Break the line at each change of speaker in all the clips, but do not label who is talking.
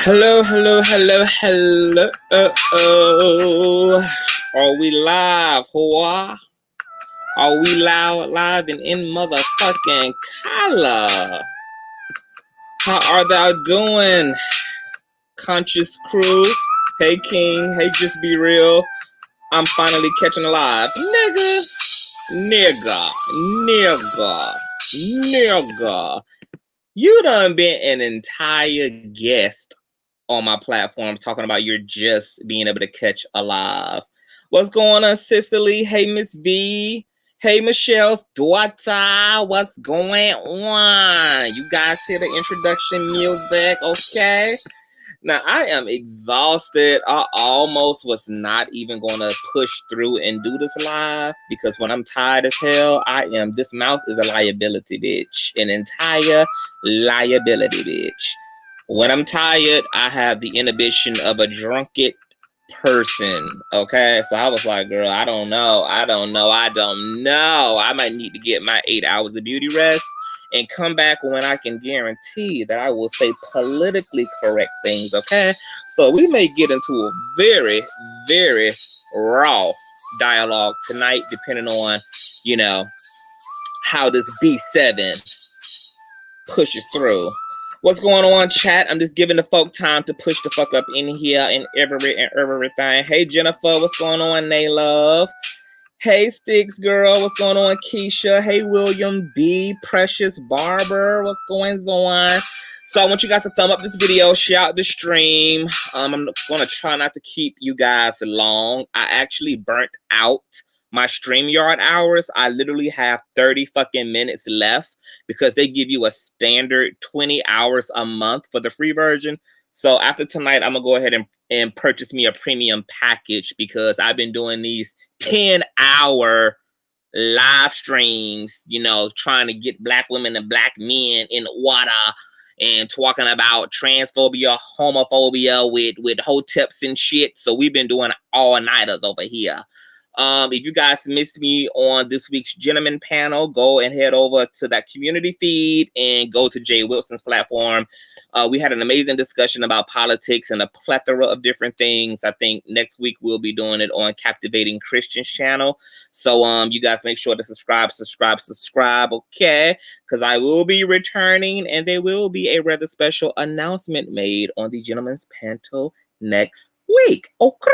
Hello, hello, hello, hello. Are we live, Hoa? Are we live and in motherfucking color? How are thou doing, conscious crew? Hey, King. Hey, just be real. I'm finally catching alive. Nigga. You done been an entire guest on my platform talking about you're just being able to catch alive. What's going on, Cicely? Hey, Miss V. Hey, Michelle's daughter. What's going on? You guys hear the introduction music, okay? Now, I am exhausted. I almost was not even going to push through and do this live because when I'm tired as hell, this mouth is a liability, bitch. An entire liability, bitch. When I'm tired, I have the inhibition of a drunken person, okay? So I was like, girl, I don't know. I might need to get my 8 hours of beauty rest and come back when I can guarantee that I will say politically correct things, okay? So we may get into a very, very raw dialogue tonight, depending on, how this B7 pushes through. What's going on, chat? I'm just giving the folk time to push the fuck up in here and everything. Hey, Jennifer, what's going on, Nay Love? Hey, Sticks Girl, what's going on, Keisha? Hey, William B, Precious Barber, what's going on? So I want you guys to thumb up this video, share out the stream. I'm going to try not to keep you guys long. I actually burnt out my StreamYard hours. I literally have 30 fucking minutes left because they give you a standard 20 hours a month for the free version. So after tonight, I'm going to go ahead and purchase me a premium package because I've been doing these 10-hour live streams, trying to get black women and black men in water and talking about transphobia, homophobia with hoteps and shit. So we've been doing all-nighters over here. If you guys missed me on this week's Gentleman panel, go and head over to that community feed and go to Jay Wilson's platform. We had an amazing discussion about politics and a plethora of different things. I think next week we'll be doing it on Captivating Christians channel. So you guys make sure to subscribe, okay? Because I will be returning and there will be a rather special announcement made on the Gentleman's panel next week. Okay.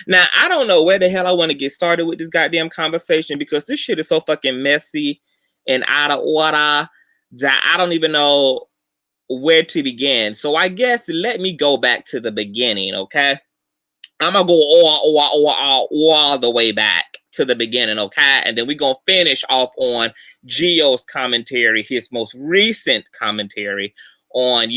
Now, I don't know where the hell I want to get started with this goddamn conversation because this shit is so fucking messy and out of order that I don't even know where to begin. So I guess let me go back to the beginning, okay? I'm gonna go all the way back to the beginning, okay? And then we're gonna finish off on Gio's commentary, his most recent commentary on,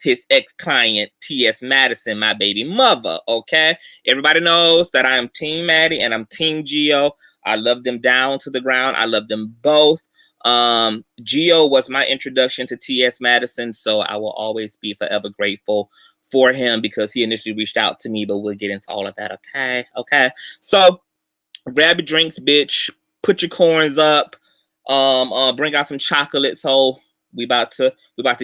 his ex-client, T.S. Madison, my baby mother, okay? Everybody knows that I am Team Maddie and I'm Team Gio. I love them down to the ground. I love them both. Gio was my introduction to T.S. Madison, so I will always be forever grateful for him because he initially reached out to me, but we'll get into all of that, okay? Okay, so grab your drinks, bitch. Put your corns up. Bring out some chocolate. So we about to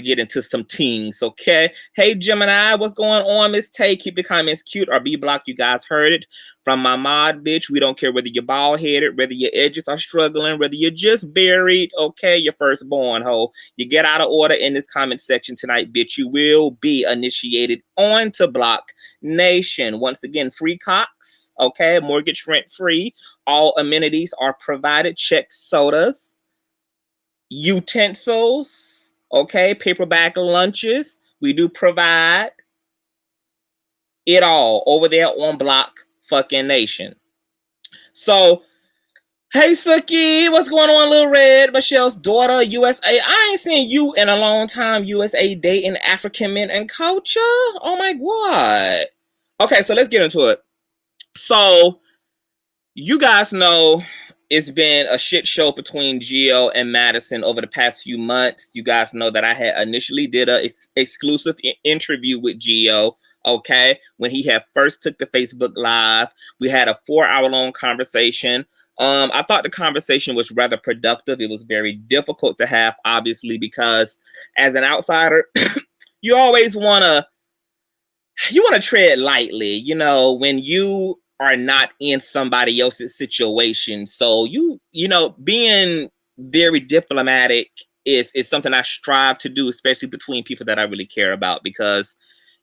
get into some things, okay? Hey, Gemini, what's going on, Miss Tay? Keep the comments cute or be blocked. You guys heard it from my mod, bitch. We don't care whether you're bald-headed, whether your edges are struggling, whether you're just buried, okay? Your firstborn, ho. You get out of order in this comment section tonight, bitch. You will be initiated onto Block Nation. Once again, free cocks, okay? Mortgage rent-free. All amenities are provided. Check sodas, utensils, okay, paperback lunches. We do provide it all over there on Block fucking Nation. So, hey, Suki, what's going on, Lil Red? Michelle's daughter, USA. I ain't seen you in a long time, USA dating African men and culture. Oh my God. Okay, so let's get into it. So, you guys know it's been a shit show between Gio and Madison over the past few months. You guys know that I had initially did a exclusive interview with Gio, okay? When he had first took the Facebook Live. We had a 4-hour-long conversation. I thought the conversation was rather productive. It was very difficult to have, obviously, because as an outsider, you always want to you want to tread lightly, you know, when you are not in somebody else's situation. So you know, being very diplomatic is something I strive to do, especially between people that I really care about, because,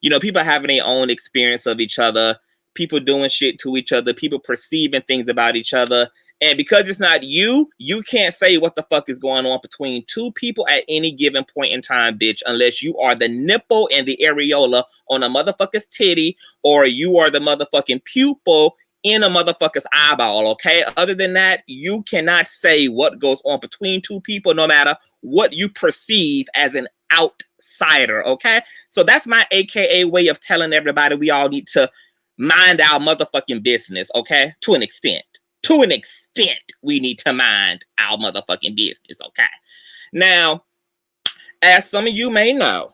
you know, people having their own experience of each other, people doing shit to each other, people perceiving things about each other. And because it's not you, you can't say what the fuck is going on between two people at any given point in time, bitch, unless you are the nipple and the areola on a motherfucker's titty, or you are the motherfucking pupil in a motherfucker's eyeball, okay? Other than that, you cannot say what goes on between two people, no matter what you perceive as an outsider, okay? So that's my AKA way of telling everybody we all need to mind our motherfucking business, okay? To an extent. To an extent, we need to mind our motherfucking business, okay? Now, as some of you may know,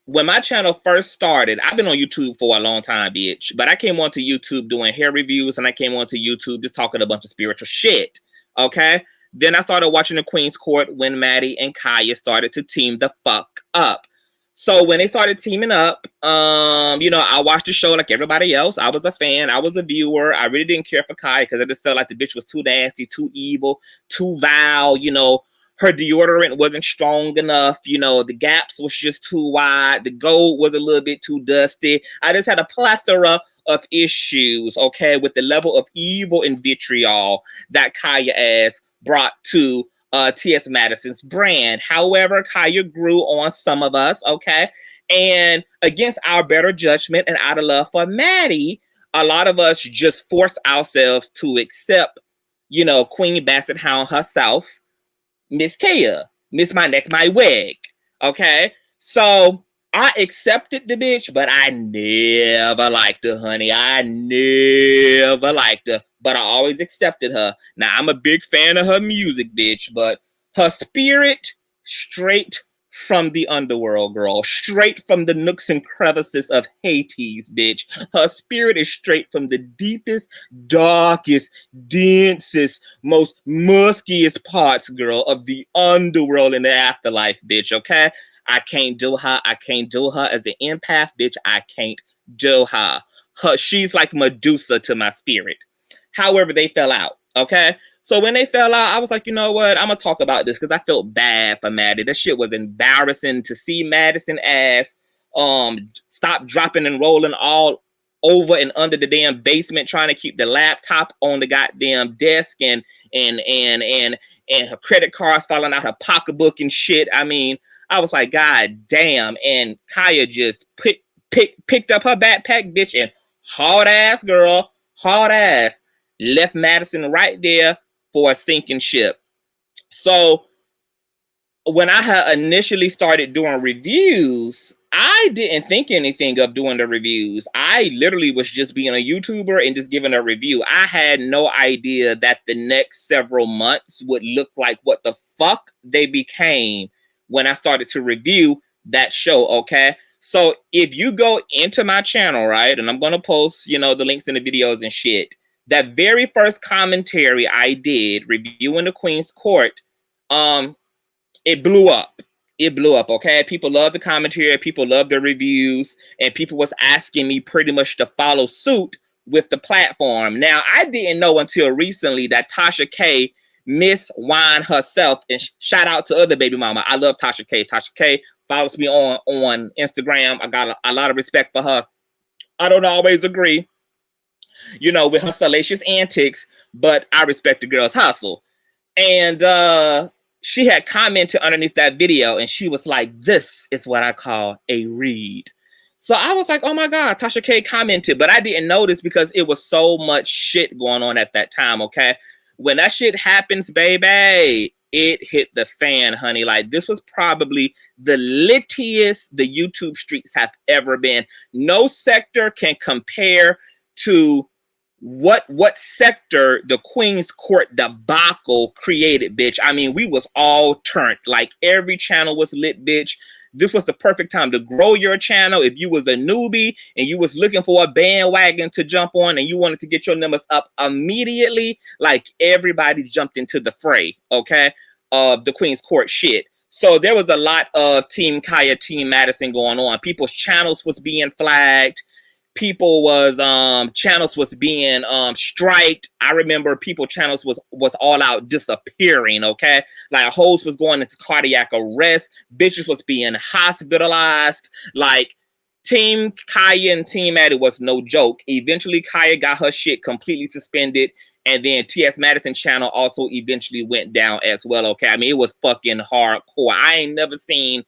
when my channel first started, I've been on YouTube for a long time, bitch, but I came onto YouTube doing hair reviews, and I came onto YouTube just talking a bunch of spiritual shit, okay? Then I started watching the Queen's Court when Maddie and Khia started to team the fuck up. So when they started teaming up, you know, I watched the show like everybody else. I was a fan. I was a viewer. I really didn't care for Khia because I just felt like the bitch was too nasty, too evil, too vile. You know, her deodorant wasn't strong enough. You know, the gaps was just too wide. The gold was a little bit too dusty. I just had a plethora of issues, okay, with the level of evil and vitriol that Khia ass brought to T.S. Madison's brand. However, Khia grew on some of us, okay? And against our better judgment and out of love for Maddie, a lot of us just force ourselves to accept, you know, Queen Basset Hound herself, Miss Khia, Miss My Neck, My Wig, okay? So I accepted the bitch, but I never liked her, honey. I never liked her, but I always accepted her. Now, I'm a big fan of her music, bitch, but her spirit, straight from the underworld, girl. Straight from the nooks and crevices of Hades, bitch. Her spirit is straight from the deepest, darkest, densest, most muskiest parts, girl, of the underworld in the afterlife, bitch, okay? I can't do her. I can't do her as the empath, bitch. I can't do her. She's like Medusa to my spirit. However, they fell out, okay? So when they fell out, I was like, you know what? I'm going to talk about this because I felt bad for Maddie. That shit was embarrassing to see Madison ass stop dropping and rolling all over and under the damn basement trying to keep the laptop on the goddamn desk and her credit cards falling out her pocketbook and shit. I mean, I was like, God damn. And Khia just picked up her backpack, bitch, and hard ass, girl, hard ass, left Madison right there for a sinking ship. So when I had initially started doing reviews, I didn't think anything of doing the reviews. I literally was just being a YouTuber and just giving a review. I had no idea that the next several months would look like what the fuck they became when I started to review that show, okay? So if you go into my channel, right, and I'm going to post, you know, the links in the videos and shit, that very first commentary I did reviewing the Queen's Court, it blew up. It blew up, okay? People love the commentary, people love the reviews, and people was asking me pretty much to follow suit with the platform. Now, I didn't know until recently that Tasha K, Miss Wine herself, and shout out to other baby mama. I love Tasha K. Tasha K follows me on Instagram. I got a lot of respect for her. I don't always agree, you know, with her salacious antics, but I respect the girl's hustle. And she had commented underneath that video, and she was like, this is what I call a read. So I was like, oh my God, Tasha K commented, but I didn't notice because it was so much shit going on at that time, okay? When that shit happens, baby, it hit the fan, honey. Like, this was probably the littiest the YouTube streets have ever been. No sector can compare to what sector the Queen's Court debacle created, bitch. I mean, we was all turned. Like, every channel was lit, bitch. This was the perfect time to grow your channel. If you was a newbie and you was looking for a bandwagon to jump on and you wanted to get your numbers up immediately, like, everybody jumped into the fray, okay, of the Queen's Court shit. So there was a lot of Team Khia, Team Madison going on. People's channels was being flagged. People was channels was being striked. I remember people channels was all out disappearing. Okay, like hosts was going into cardiac arrest. Bitches was being hospitalized. Like Team Khia and Team Maddie was no joke. Eventually, Khia got her shit completely suspended. And then TS Madison channel also eventually went down as well. Okay. I mean, it was fucking hardcore. I ain't never seen,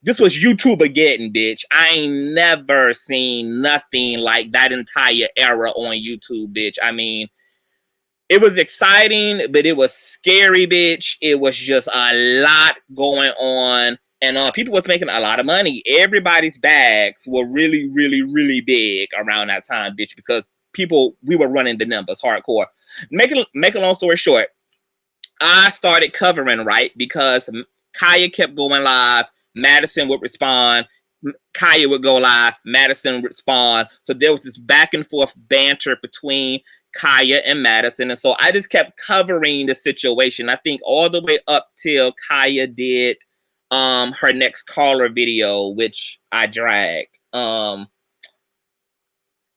this was YouTubeageddon, bitch. I ain't never seen nothing like that entire era on YouTube, bitch. I mean, it was exciting, but it was scary, bitch. It was just a lot going on. And people was making a lot of money. Everybody's bags were really, really, really big around that time, bitch, because people, we were running the numbers hardcore. Make a long story short, I started covering, right, because Khia kept going live, Madison would respond, Khia would go live, Madison would respond. So there was this back and forth banter between Khia and Madison. And so I just kept covering the situation. I think all the way up till Khia did her next caller video, which I dragged.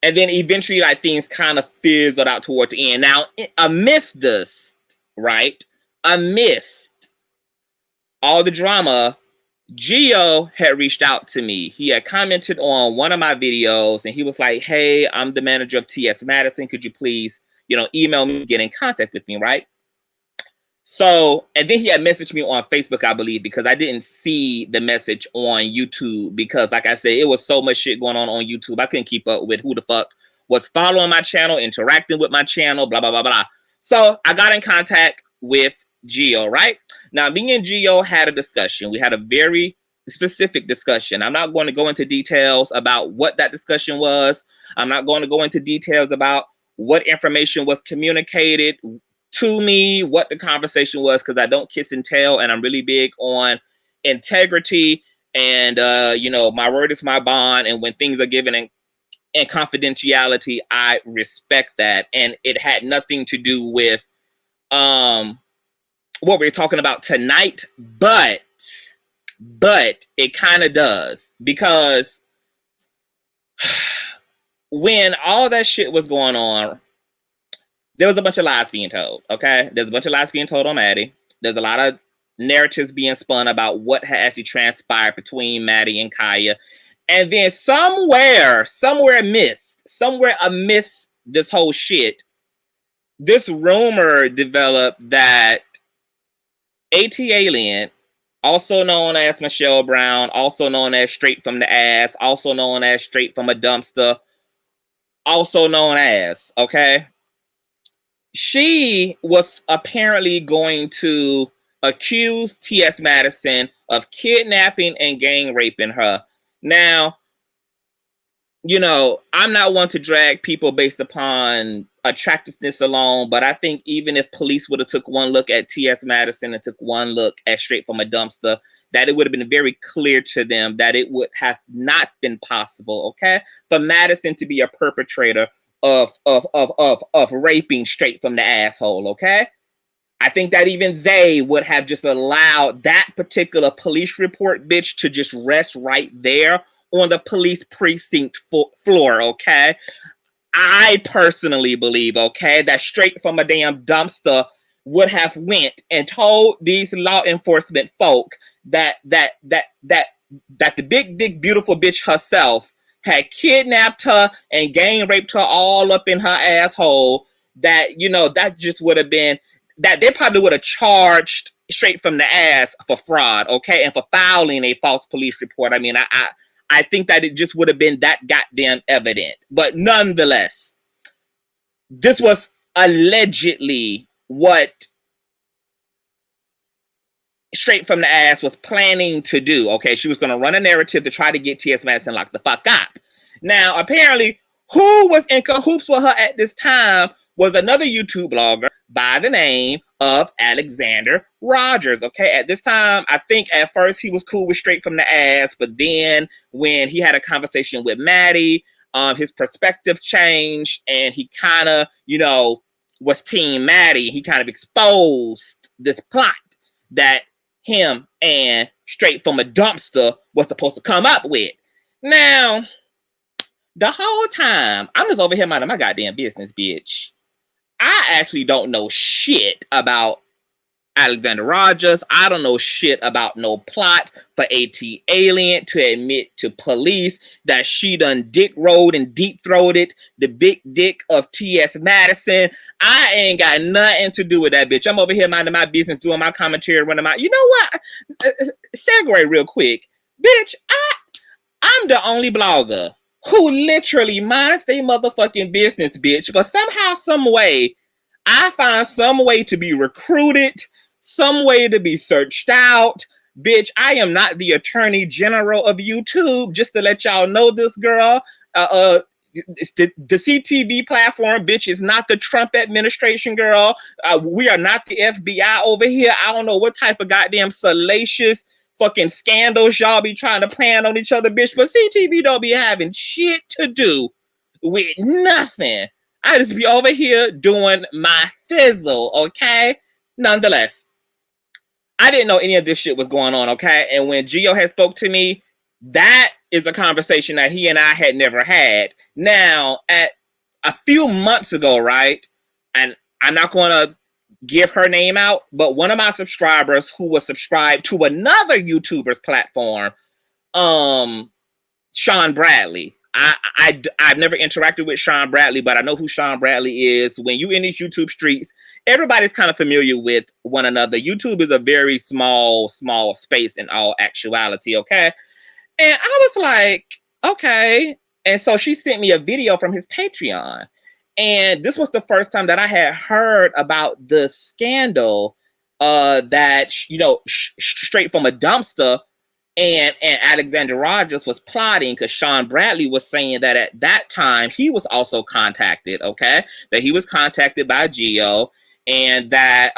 And then eventually, like, things kind of fizzled out towards the end. Now, amidst this, right, amidst all the drama, Geo had reached out to me. He had commented on one of my videos, and he was like, hey, I'm the manager of TS Madison. Could you please, email me, get in contact with me, right? So, and then he had messaged me on Facebook, I believe, because I didn't see the message on YouTube because, like I said, it was so much shit going on YouTube. I couldn't keep up with who the fuck was following my channel, interacting with my channel, blah, blah, blah, blah. So I got in contact with Geo, right? Now, me and Geo had a discussion. We had a very specific discussion. I'm not going to go into details about what that discussion was. I'm not going to go into details about what information was communicated to me, what the conversation was, because I don't kiss and tell, and I'm really big on integrity, and my word is my bond, and when things are given in confidentiality, I respect that. And it had nothing to do with what we're talking about tonight, but it kind of does, because when all that shit was going on, there was a bunch of lies being told, okay? There's a bunch of lies being told on Maddie. There's a lot of narratives being spun about what had actually transpired between Maddie and Khia. And then somewhere amidst this whole shit, this rumor developed that Atlien, also known as Michelle Brown, also known as Straight from the Ass, also known as Straight from a Dumpster, also known as, okay? She was apparently going to accuse T.S. Madison of kidnapping and gang raping her. Now, I'm not one to drag people based upon attractiveness alone, but I think even if police would have took one look at T.S. Madison and took one look at Straight from a Dumpster, that it would have been very clear to them that it would have not been possible, okay, for Madison to be a perpetrator of raping straight from the asshole, okay? I think that even they would have just allowed that particular police report, bitch, to just rest right there on the police precinct floor, okay? I personally believe, okay, that Straight from a damn Dumpster would have went and told these law enforcement folk that the big beautiful bitch herself had kidnapped her and gang raped her all up in her asshole, that, that just would have been, that they probably would have charged Straight from the Ass for fraud, okay, and for filing a false police report. I mean, I think that it just would have been that goddamn evident. But nonetheless, this was allegedly what Straight from the Ass was planning to do, okay? She was going to run a narrative to try to get T.S. Madison locked the fuck up. Now, apparently, who was in cahoots with her at this time was another YouTube blogger by the name of Alexander Rogers, okay? At this time, I think at first he was cool with Straight from the Ass, but then when he had a conversation with Maddie, his perspective changed, and he kind of, was Team Maddie. He kind of exposed this plot that him and Straight from a Dumpster was supposed to come up with. Now, the whole time, I'm just over here minding my goddamn business, bitch. I actually don't know shit about Alexander Rogers. I don't know shit about no plot for Atlien to admit to police that she done dick rolled and deep throated the big dick of T.S. Madison. I ain't got nothing to do with that bitch. I'm over here minding my business, doing my commentary, running my. You know what? Segue real quick, bitch. I'm the only blogger who literally minds their motherfucking business, bitch. But somehow, some way, I find some way to be recruited, some way to be searched out. Bitch, I am not the attorney general of YouTube, just to let y'all know this, girl. It's the CTV platform, bitch, is not the Trump administration, girl. We are not the FBI over here. I don't know what type of goddamn salacious fucking scandals y'all be trying to plan on each other, bitch. But CTV don't be having shit to do with nothing. I just be over here doing my fizzle, okay? Nonetheless, I didn't know any of this shit was going on, okay? And when Gio had spoke to me, that is a conversation that he and I had never had. Now, at a few months ago, right? And I'm not going to give her name out, but one of my subscribers who was subscribed to another YouTuber's platform, Sean Bradley. I've never interacted with Sean Bradley, but I know who Sean Bradley is. When you in these YouTube streets, everybody's kind of familiar with one another. YouTube is a very small space in all actuality, okay? And I was like, okay. And so she sent me a video from his Patreon. And this was the first time that I had heard about the scandal that, you know, Straight from a Dumpster and Alexander Rogers was plotting, because Sean Bradley was saying that at that time he was also contacted, okay? That he was contacted by Gio, and that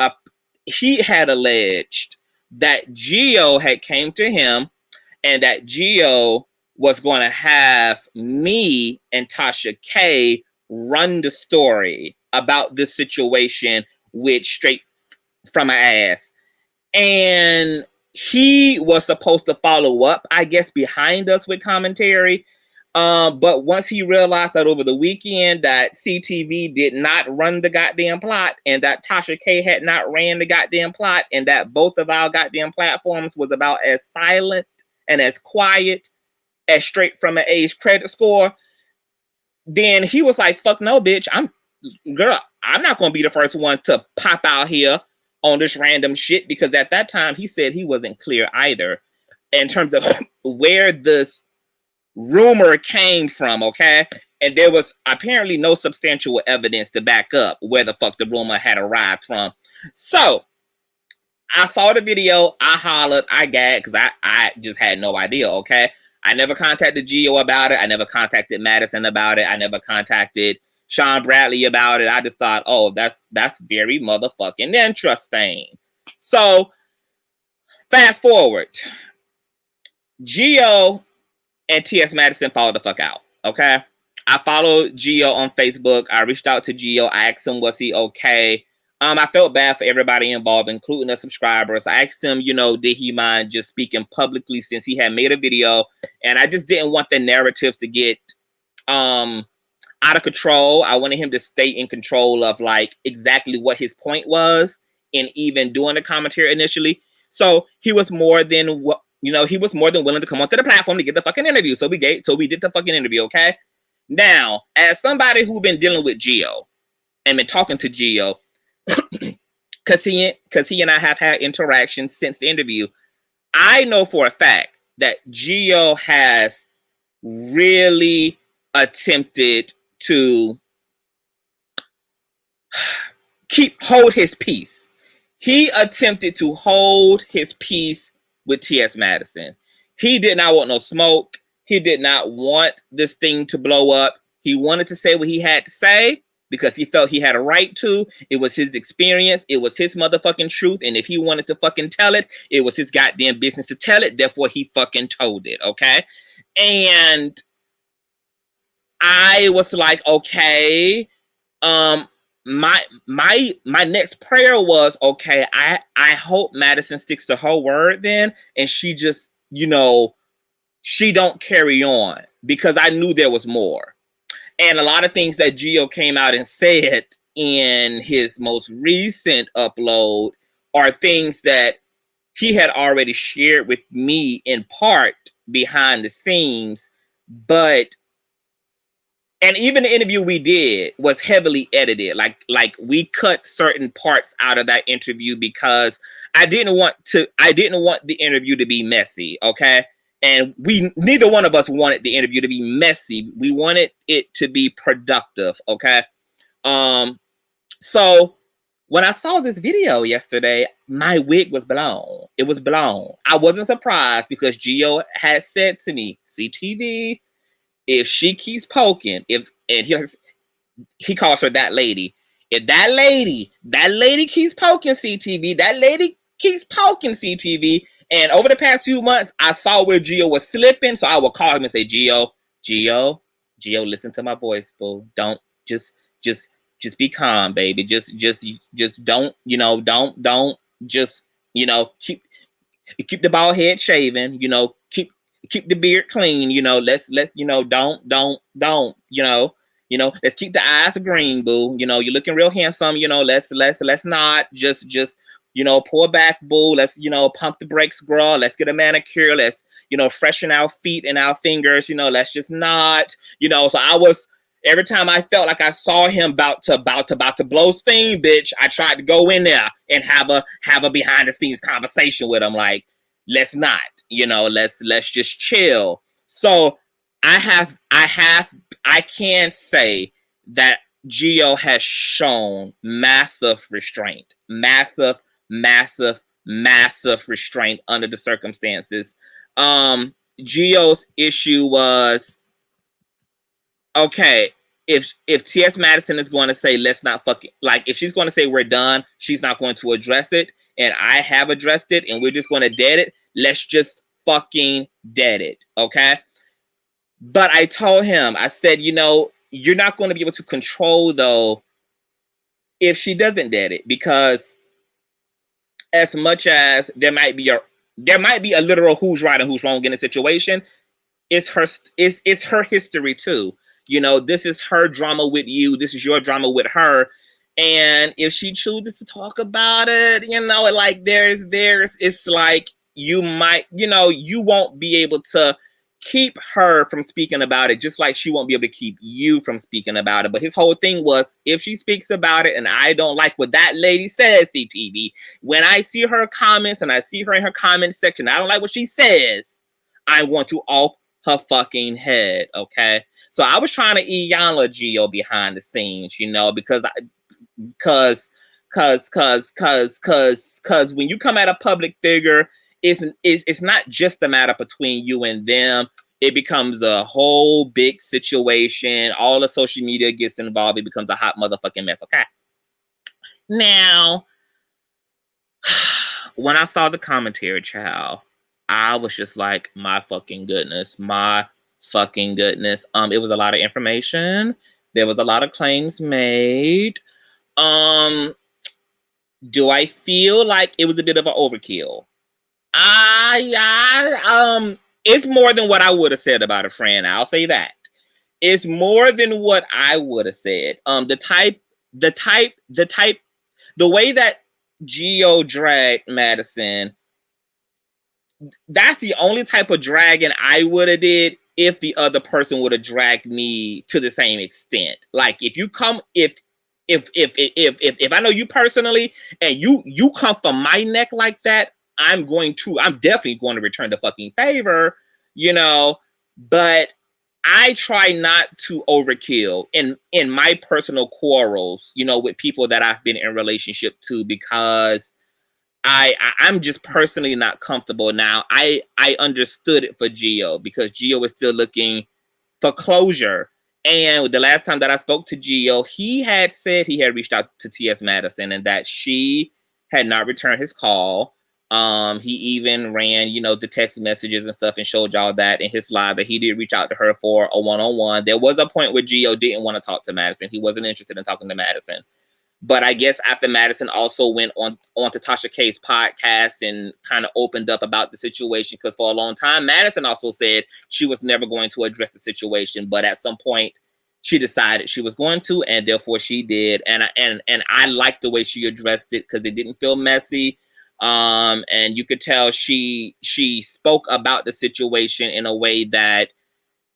he had alleged that Gio had came to him and that Gio was going to have me and Tasha K run the story about this situation with Straight from an Ass. And he was supposed to follow up, I guess, behind us with commentary. But once he realized that over the weekend that CTV did not run the goddamn plot, and that Tasha K had not ran the goddamn plot, and that both of our goddamn platforms was about as silent and as quiet as Straight from an A's credit score, then he was like, fuck no, bitch. I'm not going to be the first one to pop out here on this random shit, because at that time he said he wasn't clear either in terms of where this rumor came from, okay? And there was apparently no substantial evidence to back up where the fuck the rumor had arrived from. So I saw the video, I hollered, I gagged, because I just had no idea, okay? I never contacted Gio about it. I never contacted Madison about it. I never contacted Sean Bradley about it. I just thought, oh, that's very motherfucking interesting. So fast forward, Gio and T.S. Madison followed the fuck out, okay? I followed Gio on Facebook. I reached out to Gio. I asked him, was he okay? I felt bad for everybody involved, including the subscribers. I asked him, you know, did he mind just speaking publicly since he had made a video? And I just didn't want the narratives to get out of control. I wanted him to stay in control of like exactly what his point was in even doing the commentary initially. So he was more than he was more than willing to come onto the platform to get the fucking interview. So we did the fucking interview, okay? Now, as somebody who's been dealing with Gio and been talking to Gio, because he and I have had interactions since the interview, I know for a fact that Gio has really attempted to hold his peace. He attempted to hold his peace with T.S. Madison. He did not want no smoke. He did not want this thing to blow up. He wanted to say what he had to say because he felt he had a right to. It was his experience. It was his motherfucking truth. And if he wanted to fucking tell it, it was his goddamn business to tell it. Therefore, he fucking told it, okay? And I was like, okay, my next prayer was, okay, I hope Madison sticks to her word then, and she just, you know, she don't carry on, because I knew there was more. And a lot of things that Gio came out and said in his most recent upload are things that he had already shared with me in part behind the scenes, but and even the interview we did was heavily edited. Like we cut certain parts out of that interview because I didn't want the interview to be messy, okay? And neither one of us wanted the interview to be messy. We wanted it to be productive, okay? So when I saw this video yesterday, my wig was blown. It was blown. I wasn't surprised because Gio had said to me, CTV, if she keeps poking, he calls her that lady. If that lady keeps poking CTV, that lady keeps poking CTV. And over the past few months, I saw where Gio was slipping, so I would call him and say, Gio, listen to my voice, boo. Don't just be calm, baby. Just don't, you know, don't just, you know, keep the bald head shaven, you know, keep the beard clean, you know, let's, you know, don't, you know, let's keep the eyes green, boo. You know, you're looking real handsome, you know, let's not just, you know, pull back, boo. Let's, you know, pump the brakes, girl. Let's get a manicure. Let's, you know, freshen our feet and our fingers, you know, let's just not, you know. So every time I felt like I saw him about to blow steam, bitch, I tried to go in there and have a behind the scenes conversation with him. Like, let's not, you know, let's just chill. So I can say that Gio has shown massive restraint, massive restraint under the circumstances. Gio's issue was, okay, if T.S. Madison is going to say, let's not fucking, like, if she's going to say we're done, she's not going to address it, and I have addressed it, and we're just going to dead it, let's just fucking dead it, okay? But I told him, I said, you know, you're not going to be able to control, though, if she doesn't dead it, because as much as there might be a literal who's right and who's wrong in a situation, it's her history too. You know, this is her drama with you. This is your drama with her. And if she chooses to talk about it, you know, like it's like you might, you know, you won't be able to keep her from speaking about it, just like she won't be able to keep you from speaking about it. But his whole thing was, if she speaks about it and I don't like what that lady says, CTV, when I see her comments and I see her in her comment section, I don't like what she says, I want to off her fucking head, okay? So I was trying to Iyanla Gio behind the scenes, you know, because when you come at a public figure, it's not just a matter between you and them. It becomes a whole big situation. All the social media gets involved. It becomes a hot motherfucking mess, okay? Now, when I saw the commentary, child, I was just like, my fucking goodness. It was a lot of information. There was a lot of claims made. Do I feel like it was a bit of an overkill? It's more than what I would have said about a friend. I'll say that. It's more than what I would have said. The way that Gio dragged Madison, that's the only type of dragging I would have did if the other person would have dragged me to the same extent. Like, if I know you personally and you come from my neck like that, I'm definitely going to return the fucking favor, you know. But I try not to overkill in my personal quarrels, you know, with people that I've been in relationship to, because I'm just personally not comfortable. Now, I understood it for Gio, because Gio was still looking for closure. And the last time that I spoke to Gio, he had said he had reached out to T.S. Madison and that she had not returned his call. He even ran, you know, the text messages and stuff and showed y'all that in his live, that he did reach out to her for a one-on-one. There was a point where Gio didn't want to talk to Madison. He wasn't interested in talking to Madison. But I guess after Madison also went on to Tasha K's podcast and kind of opened up about the situation, because for a long time, Madison also said she was never going to address the situation, but at some point she decided she was going to, and therefore she did. And I liked the way she addressed it because it didn't feel messy. And you could tell she spoke about the situation in a way that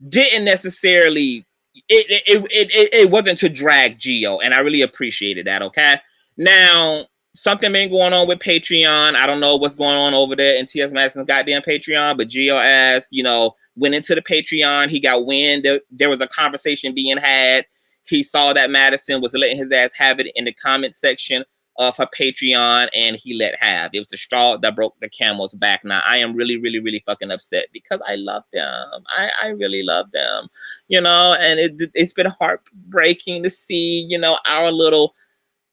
didn't necessarily, it wasn't to drag Geo, and I really appreciated that. Okay, now something been going on with Patreon. I don't know what's going on over there in TS Madison's goddamn Patreon, but Geo ass, you know, went into the Patreon. He got wind there was a conversation being had. He saw that Madison was letting his ass have it in the comment section of her Patreon, and he let have. It was the straw that broke the camel's back. Now, I am really, really, really fucking upset because I love them. I really love them, you know, and it's been heartbreaking to see, you know, our little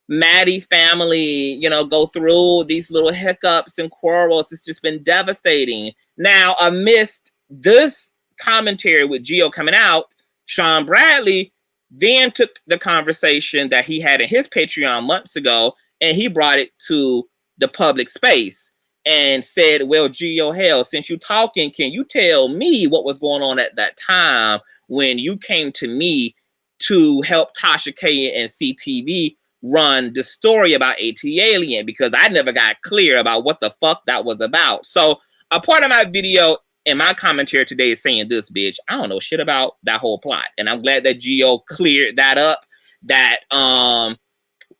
Maddie family, you know, go through these little hiccups and quarrels. It's just been devastating. Now, amidst this commentary with Gio coming out, Sean Bradley then took the conversation that he had in his Patreon months ago, and he brought it to the public space and said, well, Gio, hell, since you're talking, can you tell me what was going on at that time when you came to me to help Tasha K and CTV run the story about Atlien? Because I never got clear about what the fuck that was about. So a part of my video and my commentary today is saying this, bitch, I don't know shit about that whole plot. And I'm glad that Gio cleared that up, that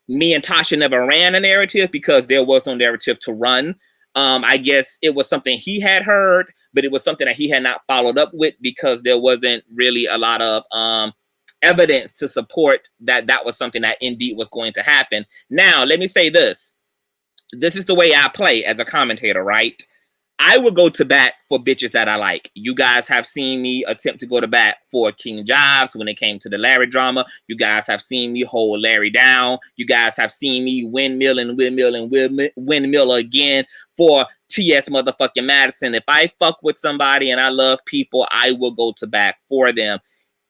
me and Tasha never ran a narrative because there was no narrative to run. I guess it was something he had heard, but it was something that he had not followed up with because there wasn't really a lot of evidence to support that that was something that indeed was going to happen. Now, let me say this. This is the way I play as a commentator, right? I would go to bat for bitches that I like. You guys have seen me attempt to go to bat for King Jobs when it came to the Larry drama. You guys have seen me hold Larry down. You guys have seen me windmill again for TS motherfucking Madison. If I fuck with somebody and I love people, I will go to bat for them.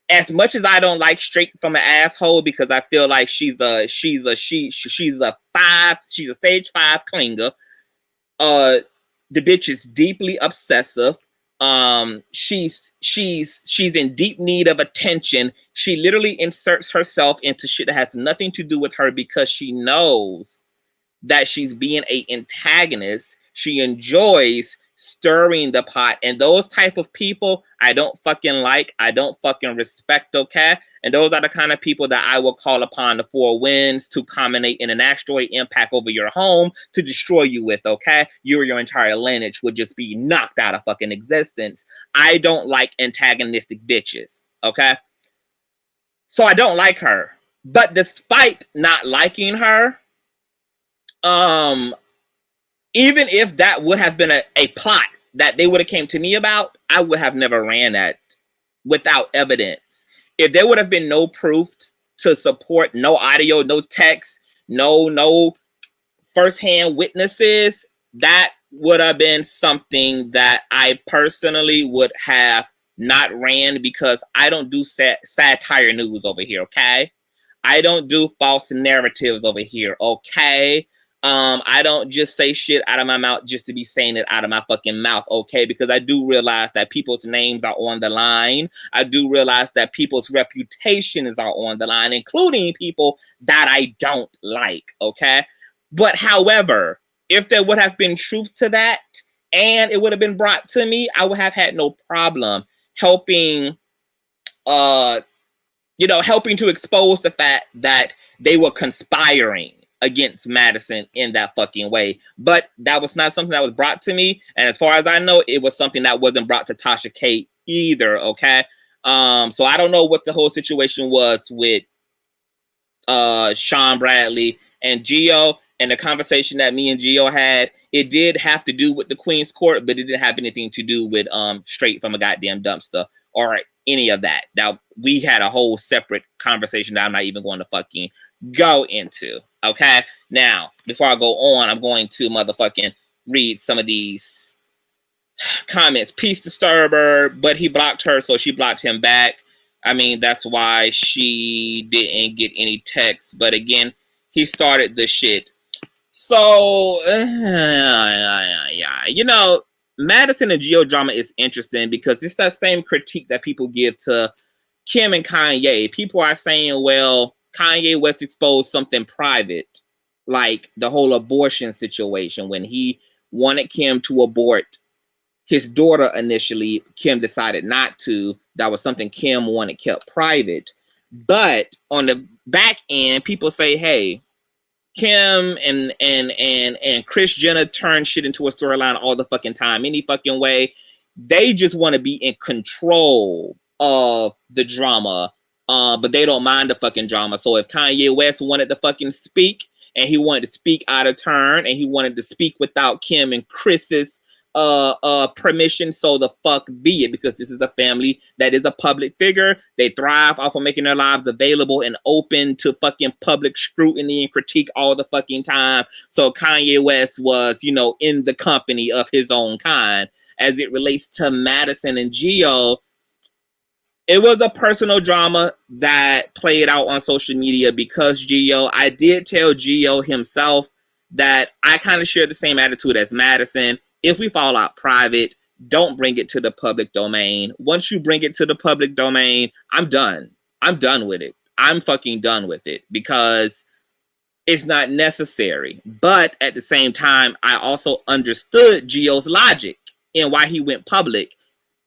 As much as I don't like Straight from an Asshole because I feel like she's a stage 5 clinger. The bitch is deeply obsessive. She's in deep need of attention. She literally inserts herself into shit that has nothing to do with her because she knows that she's being an antagonist. She enjoys stirring the pot, and those type of people I don't fucking like. I don't fucking respect, okay? And those are the kind of people that I will call upon the 4 winds to culminate in an asteroid impact over your home to destroy you with, okay? You or your entire lineage would just be knocked out of fucking existence. I don't like antagonistic bitches, okay? So I don't like her. But despite not liking her, even if that would have been a plot that they would have came to me about, I would have never ran that without evidence. If there would have been no proof to support, no audio, no text, no firsthand witnesses, that would have been something that I personally would have not ran because I don't do satire news over here, okay? I don't do false narratives over here, okay? I don't just say shit out of my mouth just to be saying it out of my fucking mouth, okay? Because I do realize that people's names are on the line. I do realize that people's reputations are on the line, including people that I don't like, okay? But however, if there would have been truth to that and it would have been brought to me, I would have had no problem helping, helping to expose the fact that they were conspiring against Madison in that fucking way. But that was not something that was brought to me. And as far as I know, it was something that wasn't brought to Tasha K either, okay? So I don't know what the whole situation was with Sean Bradley and Gio, and the conversation that me and Gio had. It did have to do with the Queen's Court, but it didn't have anything to do with Straight from a Goddamn Dumpster or any of that. Now, we had a whole separate conversation that I'm not even going to fucking go into, okay? Now, before I go on, I'm going to motherfucking read some of these comments. Peace disturber, but he blocked her, so she blocked him back. I mean, that's why she didn't get any texts. But again, He started the shit. So, you know, Madison and Geo drama is interesting because it's that same critique that people give to Kim and Kanye. People are saying, well, Kanye West exposed something private, like the whole abortion situation when he wanted Kim to abort his daughter initially. Kim decided not to. That was something Kim wanted kept private. But on the back end, people say, hey, Kim and Kris Jenner turn shit into a storyline all the fucking time, any fucking way. They just want to be in control of the drama, but they don't mind the fucking drama. So if Kanye West wanted to fucking speak, and he wanted to speak out of turn, and he wanted to speak without Kim and Chris's permission, so the fuck be it, because this is a family that is a public figure. They thrive off of making their lives available and open to fucking public scrutiny and critique all the fucking time. So Kanye West was, you know, in the company of his own kind. As it relates to Madison and Geo, it was a personal drama that played out on social media because Geo, I did tell Geo himself that I kind of share the same attitude as Madison. If we fall out private, don't bring it to the public domain. Once you bring it to the public domain, I'm done. I'm done with it. I'm fucking done with it because it's not necessary. But at the same time, I also understood Geo's logic and why he went public.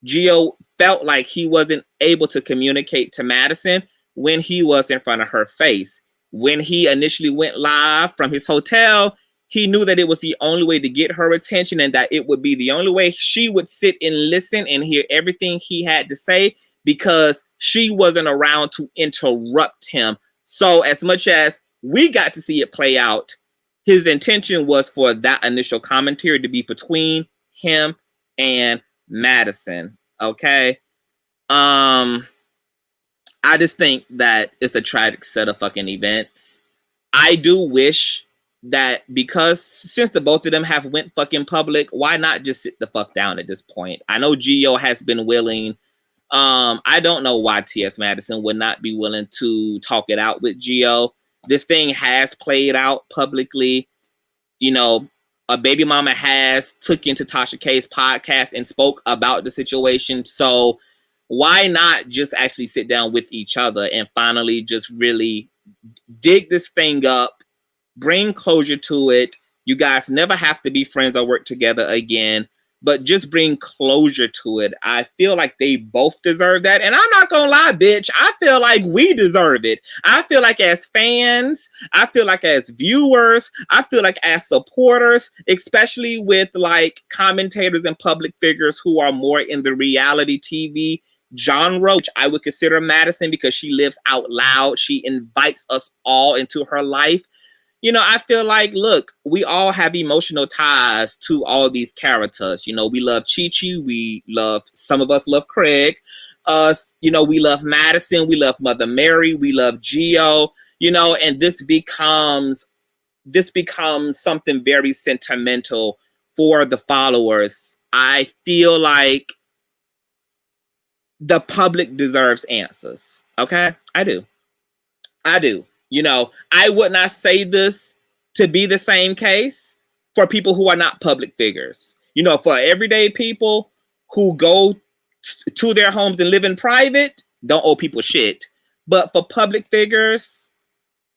Geo felt like he wasn't able to communicate to Madison when he was in front of her face. When he initially went live from his hotel, he knew that it was the only way to get her attention and that it would be the only way she would sit and listen and hear everything he had to say because she wasn't around to interrupt him. So as much as we got to see it play out, his intention was for that initial commentary to be between him and Madison. Okay. I just think that it's a tragic set of fucking events. I do wish that because since the both of them have went fucking public, why not just sit the fuck down at this point? I know Geo has been willing. I don't know why T.S. Madison would not be willing to talk it out with Geo. This thing has played out publicly. You know, a baby mama has took into Tasha K's podcast and spoke about the situation. So why not just actually sit down with each other and finally just really dig this thing up, bring closure to it. You guys never have to be friends or work together again, but just bring closure to it. I feel like they both deserve that. And I'm not gonna lie, bitch, I feel like we deserve it. I feel like as fans, I feel like as viewers, I feel like as supporters, especially with like commentators and public figures who are more in the reality TV genre, which I would consider Madison because she lives out loud. She invites us all into her life. You know, I feel like, look, we all have emotional ties to all these characters. You know, we love Chi-Chi. We love, some of us love Craig. You know, we love Madison. We love Mother Mary. We love Geo. You know, and this becomes something very sentimental for the followers. I feel like the public deserves answers. Okay? I do. You know, I would not say this to be the same case for people who are not public figures. You know, for everyday people who go to their homes and live in private, don't owe people shit. But for public figures,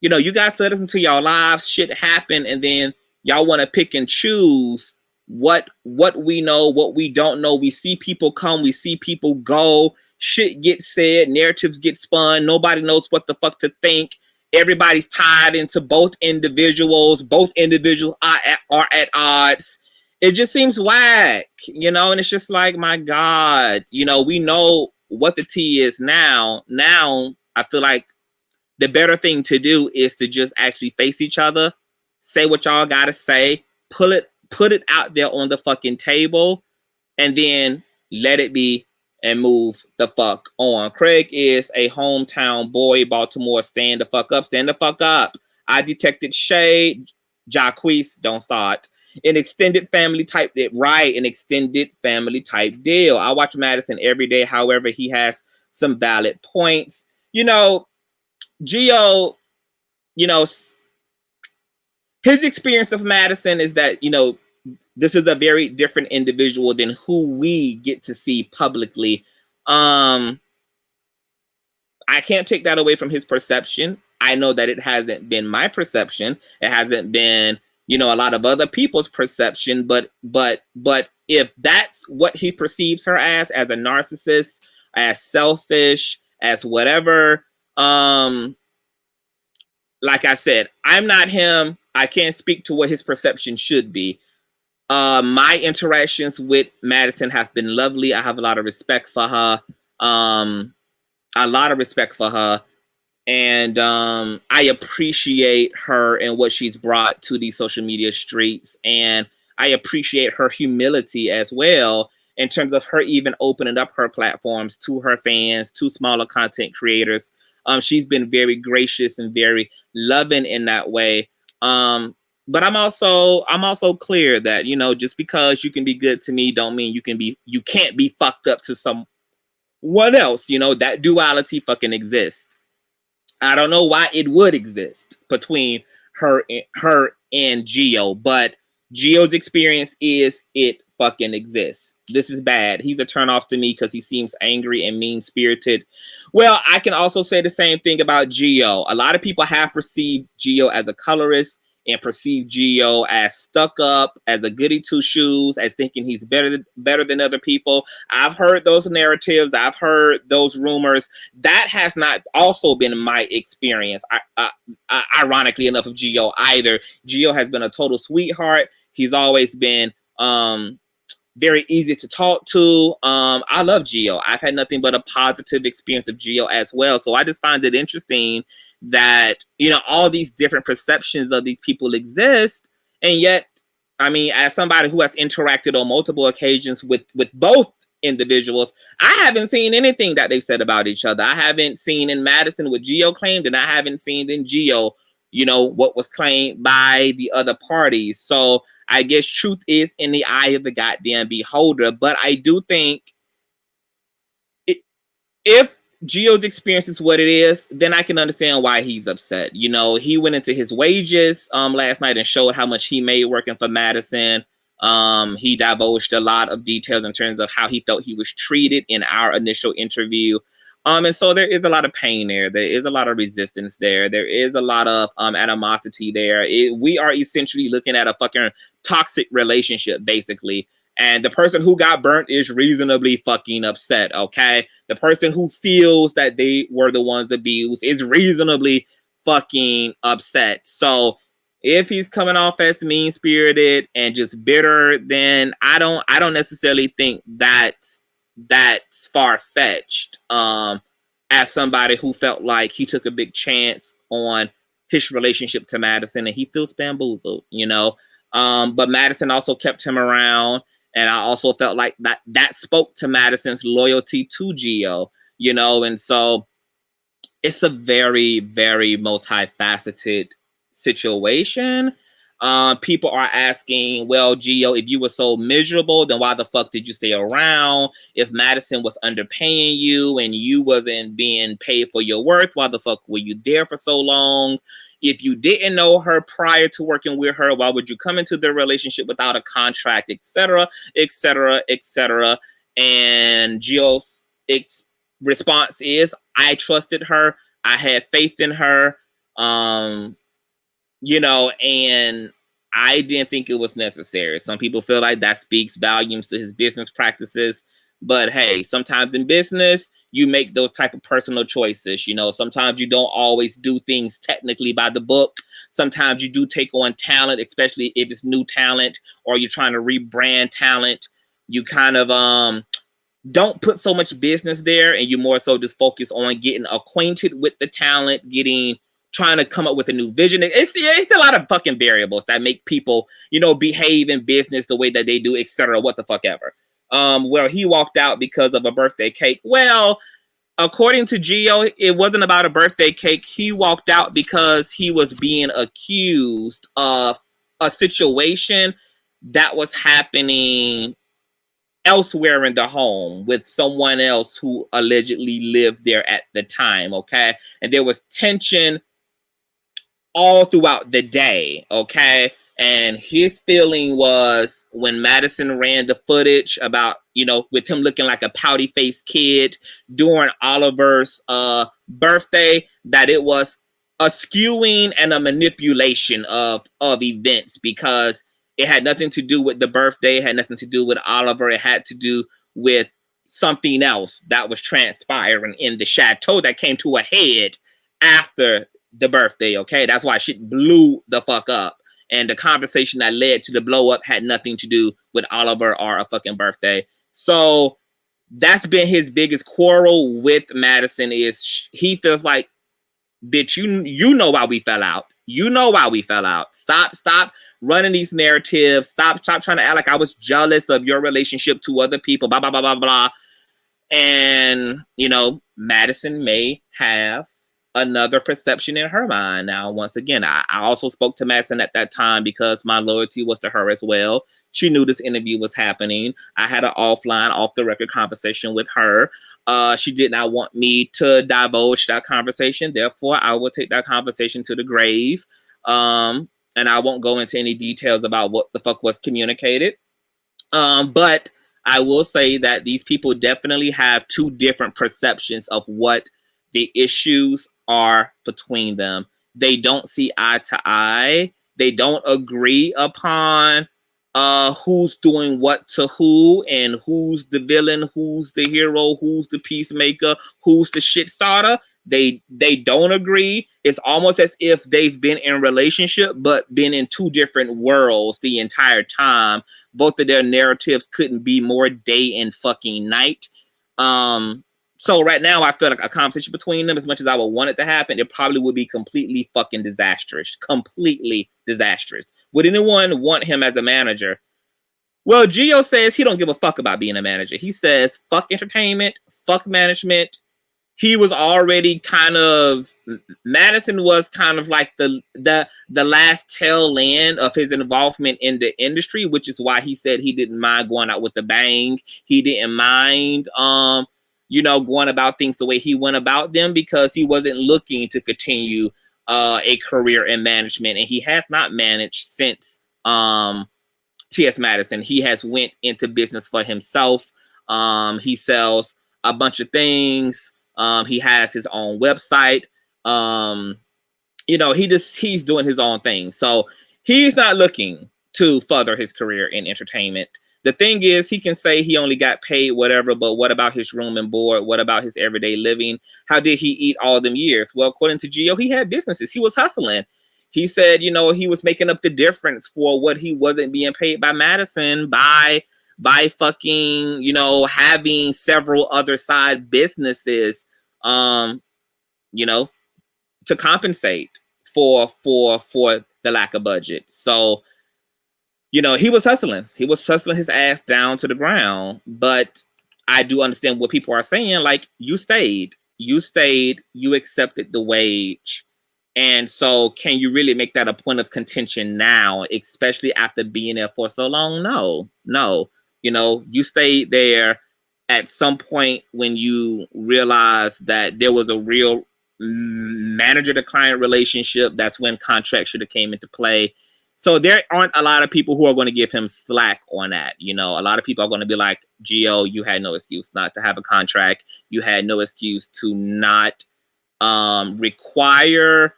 you know, you guys let us into y'all lives, shit happen, and then y'all want to pick and choose what we know, what we don't know. We see people come, we see people go, shit gets said, narratives get spun, nobody knows what the fuck to think. Everybody's tied into both individuals are at odds. It just seems whack, you know, and it's just like, my God, you know, we know what the tea is now. Now, I feel like the better thing to do is to just actually face each other, say what y'all gotta say, put it out there on the fucking table, and then let it be and move the fuck on. Craig is a hometown boy, Baltimore. Stand the fuck up. Stand the fuck up. I detected shade. Jacquees, don't start. An extended family type, right? An extended family type deal. I watch Madison every day. However, he has some valid points. You know, Geo, you know, his experience of Madison is that, you know, this is a very different individual than who we get to see publicly. I can't take that away from his perception. I know that it hasn't been my perception. It hasn't been, you know, a lot of other people's perception. But if that's what he perceives her as a narcissist, as selfish, as whatever, like I said, I'm not him. I can't speak to what his perception should be. My interactions with Madison have been lovely. I have a lot of respect for her. A lot of respect for her, and I appreciate her and what she's brought to these social media streets, and I appreciate her humility as well in terms of her even opening up her platforms to her fans, to smaller content creators. She's been very gracious and very loving in that way. But I'm also clear that, you know, just because you can be good to me don't mean you can't be fucked up to some what else? You know, that duality fucking exists. I don't know why it would exist between her and Geo, but Geo's experience is it fucking exists. This is bad. He's a turnoff to me because he seems angry and mean-spirited. Well, I can also say the same thing about Geo. A lot of people have perceived Geo as a colorist and perceive Geo as stuck up, as a goody two shoes, as thinking he's better than other people. I've heard those narratives. I've heard those rumors. That has not also been my experience, ironically enough, of Geo either. Geo has been a total sweetheart. He's always been very easy to talk to. I love Geo. I've had nothing but a positive experience of Geo as well. So I just find it interesting that, you know, all these different perceptions of these people exist. And yet, I mean, as somebody who has interacted on multiple occasions with both individuals, I haven't seen anything that they've said about each other. I haven't seen in Madison what Geo claimed, and I haven't seen in Geo, you know, what was claimed by the other parties. So I guess truth is in the eye of the goddamn beholder. But I do think if Geo's experience is what it is, then I can understand why he's upset. You know, he went into his wages last night and showed how much he made working for Madison. He divulged a lot of details in terms of how he felt he was treated in our initial interview. And so there is a lot of pain there. There is a lot of resistance there. There is a lot of animosity there. We are essentially looking at a fucking toxic relationship, basically. And the person who got burnt is reasonably fucking upset, okay? The person who feels that they were the ones abused is reasonably fucking upset. So if he's coming off as mean-spirited and just bitter, then I don't necessarily think that's far-fetched. As somebody who felt like he took a big chance on his relationship to Madison and he feels bamboozled, you know? But Madison also kept him around. And I also felt like that spoke to Madison's loyalty to Geo, you know? And so it's a very, very multifaceted situation. People are asking, well, Geo, if you were so miserable, then why the fuck did you stay around? If Madison was underpaying you and you wasn't being paid for your worth, why the fuck were you there for so long? If you didn't know her prior to working with her, why would you come into the relationship without a contract, etc., etc., etc.? And Geo's response is, I trusted her. I had faith in her. You know, and I didn't think it was necessary. Some people feel like that speaks volumes to his business practices. But hey, sometimes in business, you make those type of personal choices. You know, sometimes you don't always do things technically by the book. Sometimes you do take on talent, especially if it's new talent or you're trying to rebrand talent. You kind of don't put so much business there, and you more so just focus on getting acquainted with the talent, trying to come up with a new vision. It's a lot of fucking variables that make people, you know, behave in business the way that they do, etc. What the fuck ever. Well, he walked out because of a birthday cake. Well, according to Geo, it wasn't about a birthday cake. He walked out because he was being accused of a situation that was happening elsewhere in the home with someone else who allegedly lived there at the time, okay? And there was tension all throughout the day, okay? And his feeling was when Madison ran the footage about, you know, with him looking like a pouty-faced kid during Oliver's birthday, that it was a skewing and a manipulation of events, because it had nothing to do with the birthday, it had nothing to do with Oliver, it had to do with something else that was transpiring in the chateau that came to a head after the birthday, okay? That's why shit blew the fuck up. And the conversation that led to the blow up had nothing to do with Oliver or a fucking birthday. So that's been his biggest quarrel with Madison, is he feels like, bitch, you know why we fell out. You know why we fell out. Stop running these narratives. Stop trying to act like I was jealous of your relationship to other people, blah, blah, blah, blah, blah. And, you know, Madison may have another perception in her mind. Now, once again, I also spoke to Madison at that time because my loyalty was to her as well. She knew this interview was happening. I had an offline, off the record conversation with her. She did not want me to divulge that conversation. Therefore, I will take that conversation to the grave. And I won't go into any details about what the fuck was communicated. But I will say that these people definitely have two different perceptions of what the issues are between them. They don't see eye to eye. They don't agree upon who's doing what to who, and who's the villain, who's the hero, who's the peacemaker, who's the shit starter. They don't agree. It's almost as if they've been in a relationship but been in two different worlds the entire time. Both of their narratives couldn't be more day and fucking night. So right now I feel like a conversation between them, as much as I would want it to happen, it probably would be completely fucking disastrous. Completely disastrous. Would anyone want him as a manager? Well, Gio says he don't give a fuck about being a manager. He says fuck entertainment, fuck management. He was already kind of, Madison was kind of like the last tail end of his involvement in the industry, which is why he said he didn't mind going out with a bang. He didn't mind you know, going about things the way he went about them, because he wasn't looking to continue a career in management, and he has not managed since T.S. Madison. He has went into business for himself. He sells a bunch of things. He has his own website. You know, he's doing his own thing. So he's not looking to further his career in entertainment. The thing is, he can say he only got paid whatever, but what about his room and board? What about his everyday living? How did he eat all them years? Well, according to Gio, he had businesses. He was hustling. He said, you know, he was making up the difference for what he wasn't being paid by Madison by fucking, you know, having several other side businesses, you know, to compensate for the lack of budget. So, you know, he was hustling. He was hustling his ass down to the ground. But I do understand what people are saying. Like, you stayed, you accepted the wage. And so can you really make that a point of contention now, especially after being there for so long? No. You know, you stayed there. At some point when you realized that there was a real manager to client relationship, that's when contracts should have came into play. So there aren't a lot of people who are going to give him slack on that. You know, a lot of people are going to be like, Gio, you had no excuse not to have a contract. You had no excuse to not require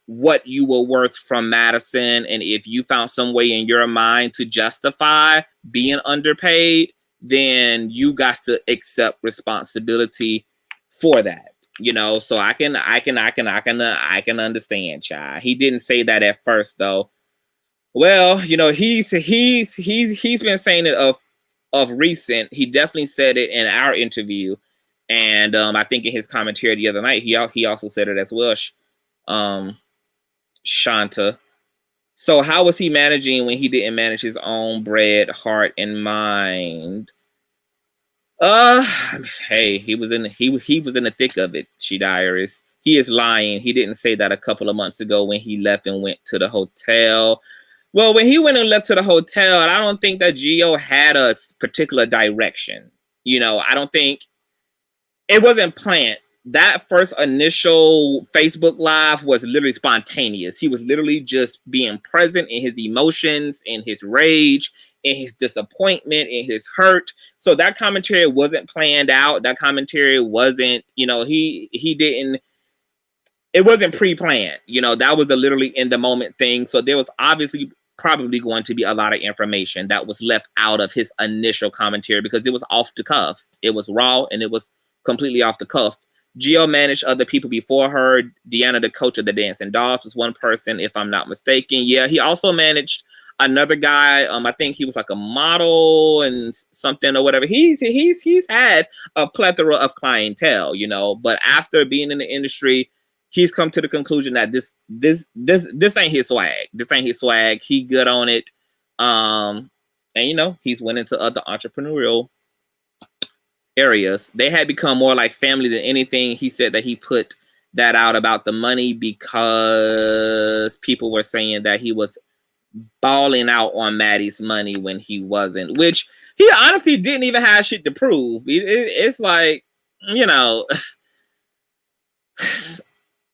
what you were worth from Madison. And if you found some way in your mind to justify being underpaid, then you got to accept responsibility for that. You know, so I can understand, child. He didn't say that at first, though. Well, you know, he's been saying it of recent. He definitely said it in our interview, and I think in his commentary the other night, he also said it as well. Shanta. So how was he managing when he didn't manage his own bread, heart, and mind? Hey, he was in the thick of it. She Diaries. He is lying. He didn't say that a couple of months ago when he left and went to the hotel. Well, when he went and left to the hotel, I don't think that Gio had a particular direction. You know, I don't think it wasn't planned. that first initial Facebook Live was literally spontaneous. He was literally just being present in his emotions, in his rage, in his disappointment, in his hurt. So that commentary wasn't planned out. That commentary wasn't, you know, he didn't, it wasn't pre-planned. You know, that was a literally in the moment thing. So there was obviously probably going to be a lot of information that was left out of his initial commentary because it was off the cuff. It was raw and it was completely off the cuff. Gio managed other people before her. Deanna, the coach of the Dancing Dolls, was one person, if I'm not mistaken. Yeah, he also managed another guy. I think he was like a model and something or whatever. He's had a plethora of clientele, you know. But after being in the industry, he's come to the conclusion that this ain't his swag. This ain't his swag. He good on it. And you know, he's went into other entrepreneurial areas. They had become more like family than anything. He said that he put that out about the money because people were saying that he was balling out on Maddie's money when he wasn't, which he honestly didn't even have shit to prove. It's like, you know,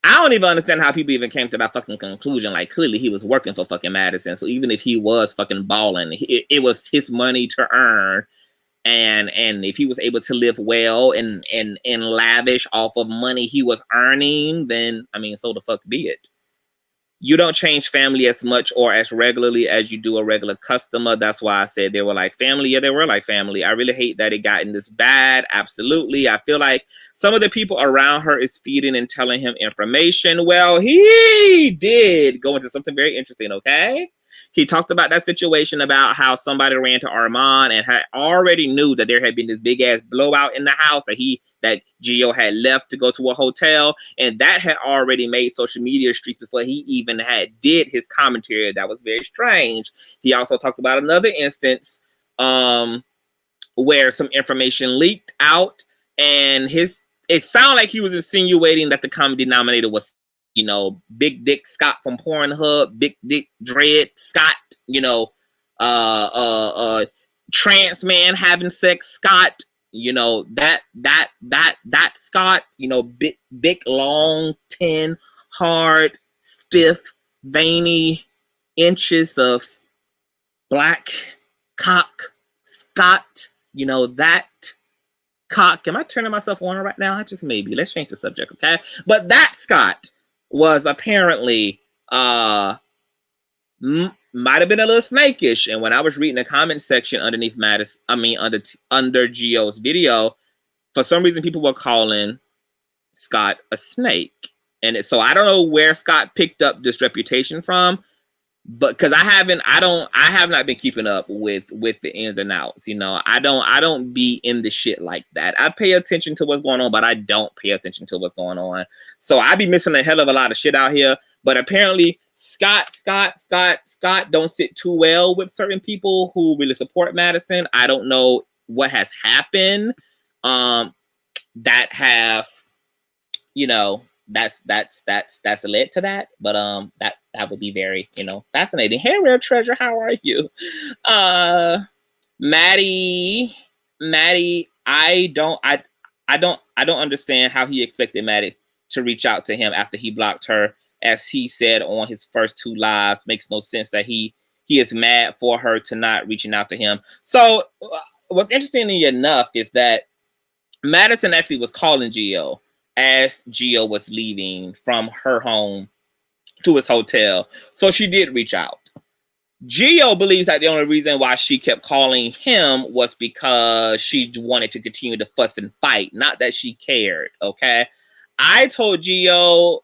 I don't even understand how people even came to that fucking conclusion. Like, clearly he was working for fucking Madison. So even if he was fucking balling, it was his money to earn. And if he was able to live well and lavish off of money he was earning, then, I mean, so the fuck be it. You don't change family as much or as regularly as you do a regular customer. That's why I said they were like family. Yeah, they were like family. I really hate that it got in this bad. Absolutely. I feel like some of the people around her is feeding and telling him information. Well, he did go into something very interesting, okay? He talked about that situation about how somebody ran to Armand and had already knew that there had been this big ass blowout in the house that Gio had left to go to a hotel, and that had already made social media streets before he even did his commentary. That was very strange. He also talked about another instance where some information leaked out, and it sounded like he was insinuating that the common denominator was, you know, Big Dick Scott from Pornhub, Big Dick Dread Scott, you know, trans man having sex Scott, you know, that Scott, you know, big, long, 10, hard, stiff, veiny inches of black cock Scott, you know, that cock. Am I turning myself on right now? I just maybe. Let's change the subject, okay? But that Scott was apparently might have been a little snakish. And when I was reading the comment section underneath Madison, under Gio's video, for some reason people were calling Scott a snake. And so I don't know where Scott picked up this reputation from, but because I have not been keeping up with the ins and outs. You know, I don't be in the shit like that. I pay attention to what's going on, but I don't pay attention to what's going on. So I be missing a hell of a lot of shit out here. But apparently Scott don't sit too well with certain people who really support Madison. I don't know what has happened that have, you know, that's led to that, but that would be very, you know, fascinating. Hey, Rare Treasure, how are you? Maddie, I don't understand how he expected Maddie to reach out to him after he blocked her, as he said on his first 2 lives. Makes no sense that he is mad for her to not reaching out to him. So what's interesting enough is that Madison actually was calling Gio as Gio was leaving from her home to his hotel. So she did reach out. Gio believes that the only reason why she kept calling him was because she wanted to continue to fuss and fight, not that she cared, okay? I told Gio,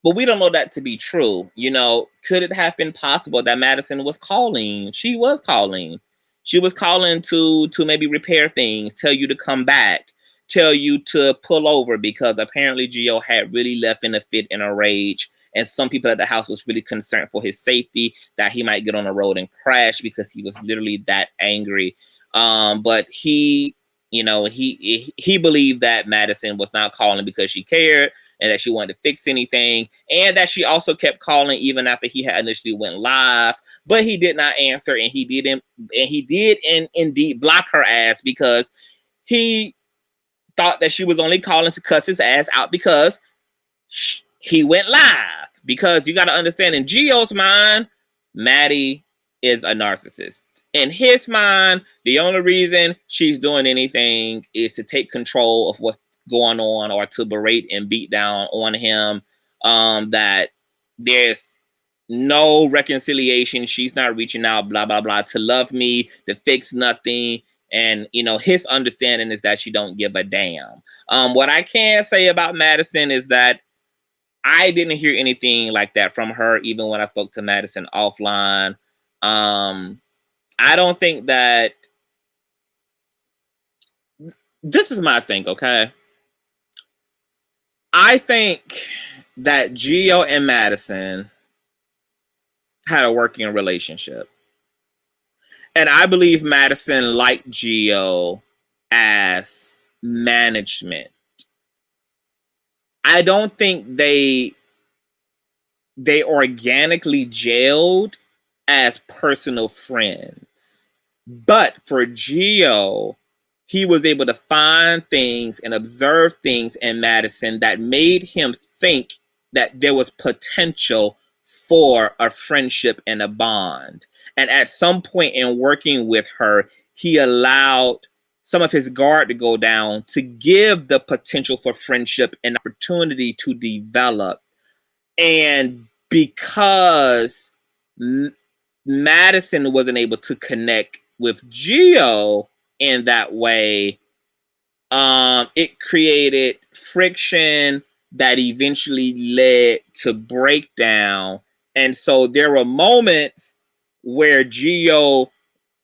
but we don't know that to be true. You know, could it have been possible that Madison was calling? She was calling. She was calling to maybe repair things, tell you to come back, tell you to pull over, because apparently Gio had really left in a fit and a rage, and some people at the house was really concerned for his safety, that he might get on the road and crash because he was literally that angry. But he, you know, he believed that Madison was not calling because she cared and that she wanted to fix anything, and that she also kept calling even after he had initially went live, but he did not answer, and he did indeed block her ass because he thought that she was only calling to cuss his ass out because he went live. Because you got to understand, in Gio's mind, Maddie is a narcissist. In his mind, the only reason she's doing anything is to take control of what's going on, or to berate and beat down on him. That there's no reconciliation. She's not reaching out, blah, blah, blah, to love me, to fix nothing. And, you know, his understanding is that she don't give a damn. What I can say about Madison is that I didn't hear anything like that from her, even when I spoke to Madison offline. I don't think that... This is my thing, okay? I think that Gio and Madison had a working relationship. And I believe Madison liked Gio as management. I don't think they organically gelled as personal friends. But for Gio, he was able to find things and observe things in Madison that made him think that there was potential for a friendship and a bond. And at some point in working with her, he allowed some of his guard to go down to give the potential for friendship and opportunity to develop. And because Madison wasn't able to connect with Gio in that way, it created friction that eventually led to breakdown. And so there were moments where Gio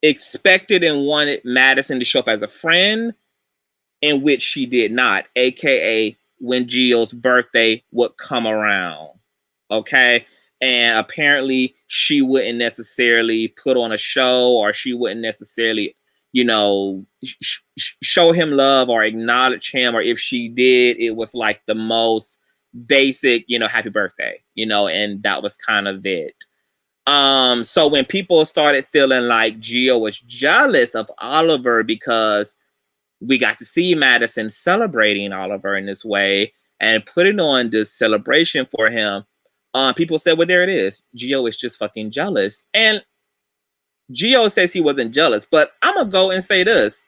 expected and wanted Madison to show up as a friend, in which she did not, aka when Gio's birthday would come around. Okay? And apparently she wouldn't necessarily put on a show, or she wouldn't necessarily, you know, show him love or acknowledge him. Or if she did, it was like the most basic, you know, happy birthday, you know, and that was kind of it. So when people started feeling like Gio was jealous of Oliver because we got to see Madison celebrating Oliver in this way and putting on this celebration for him, people said, well, there it is. Gio is just fucking jealous. And Gio says he wasn't jealous, but I'm going to go and say this.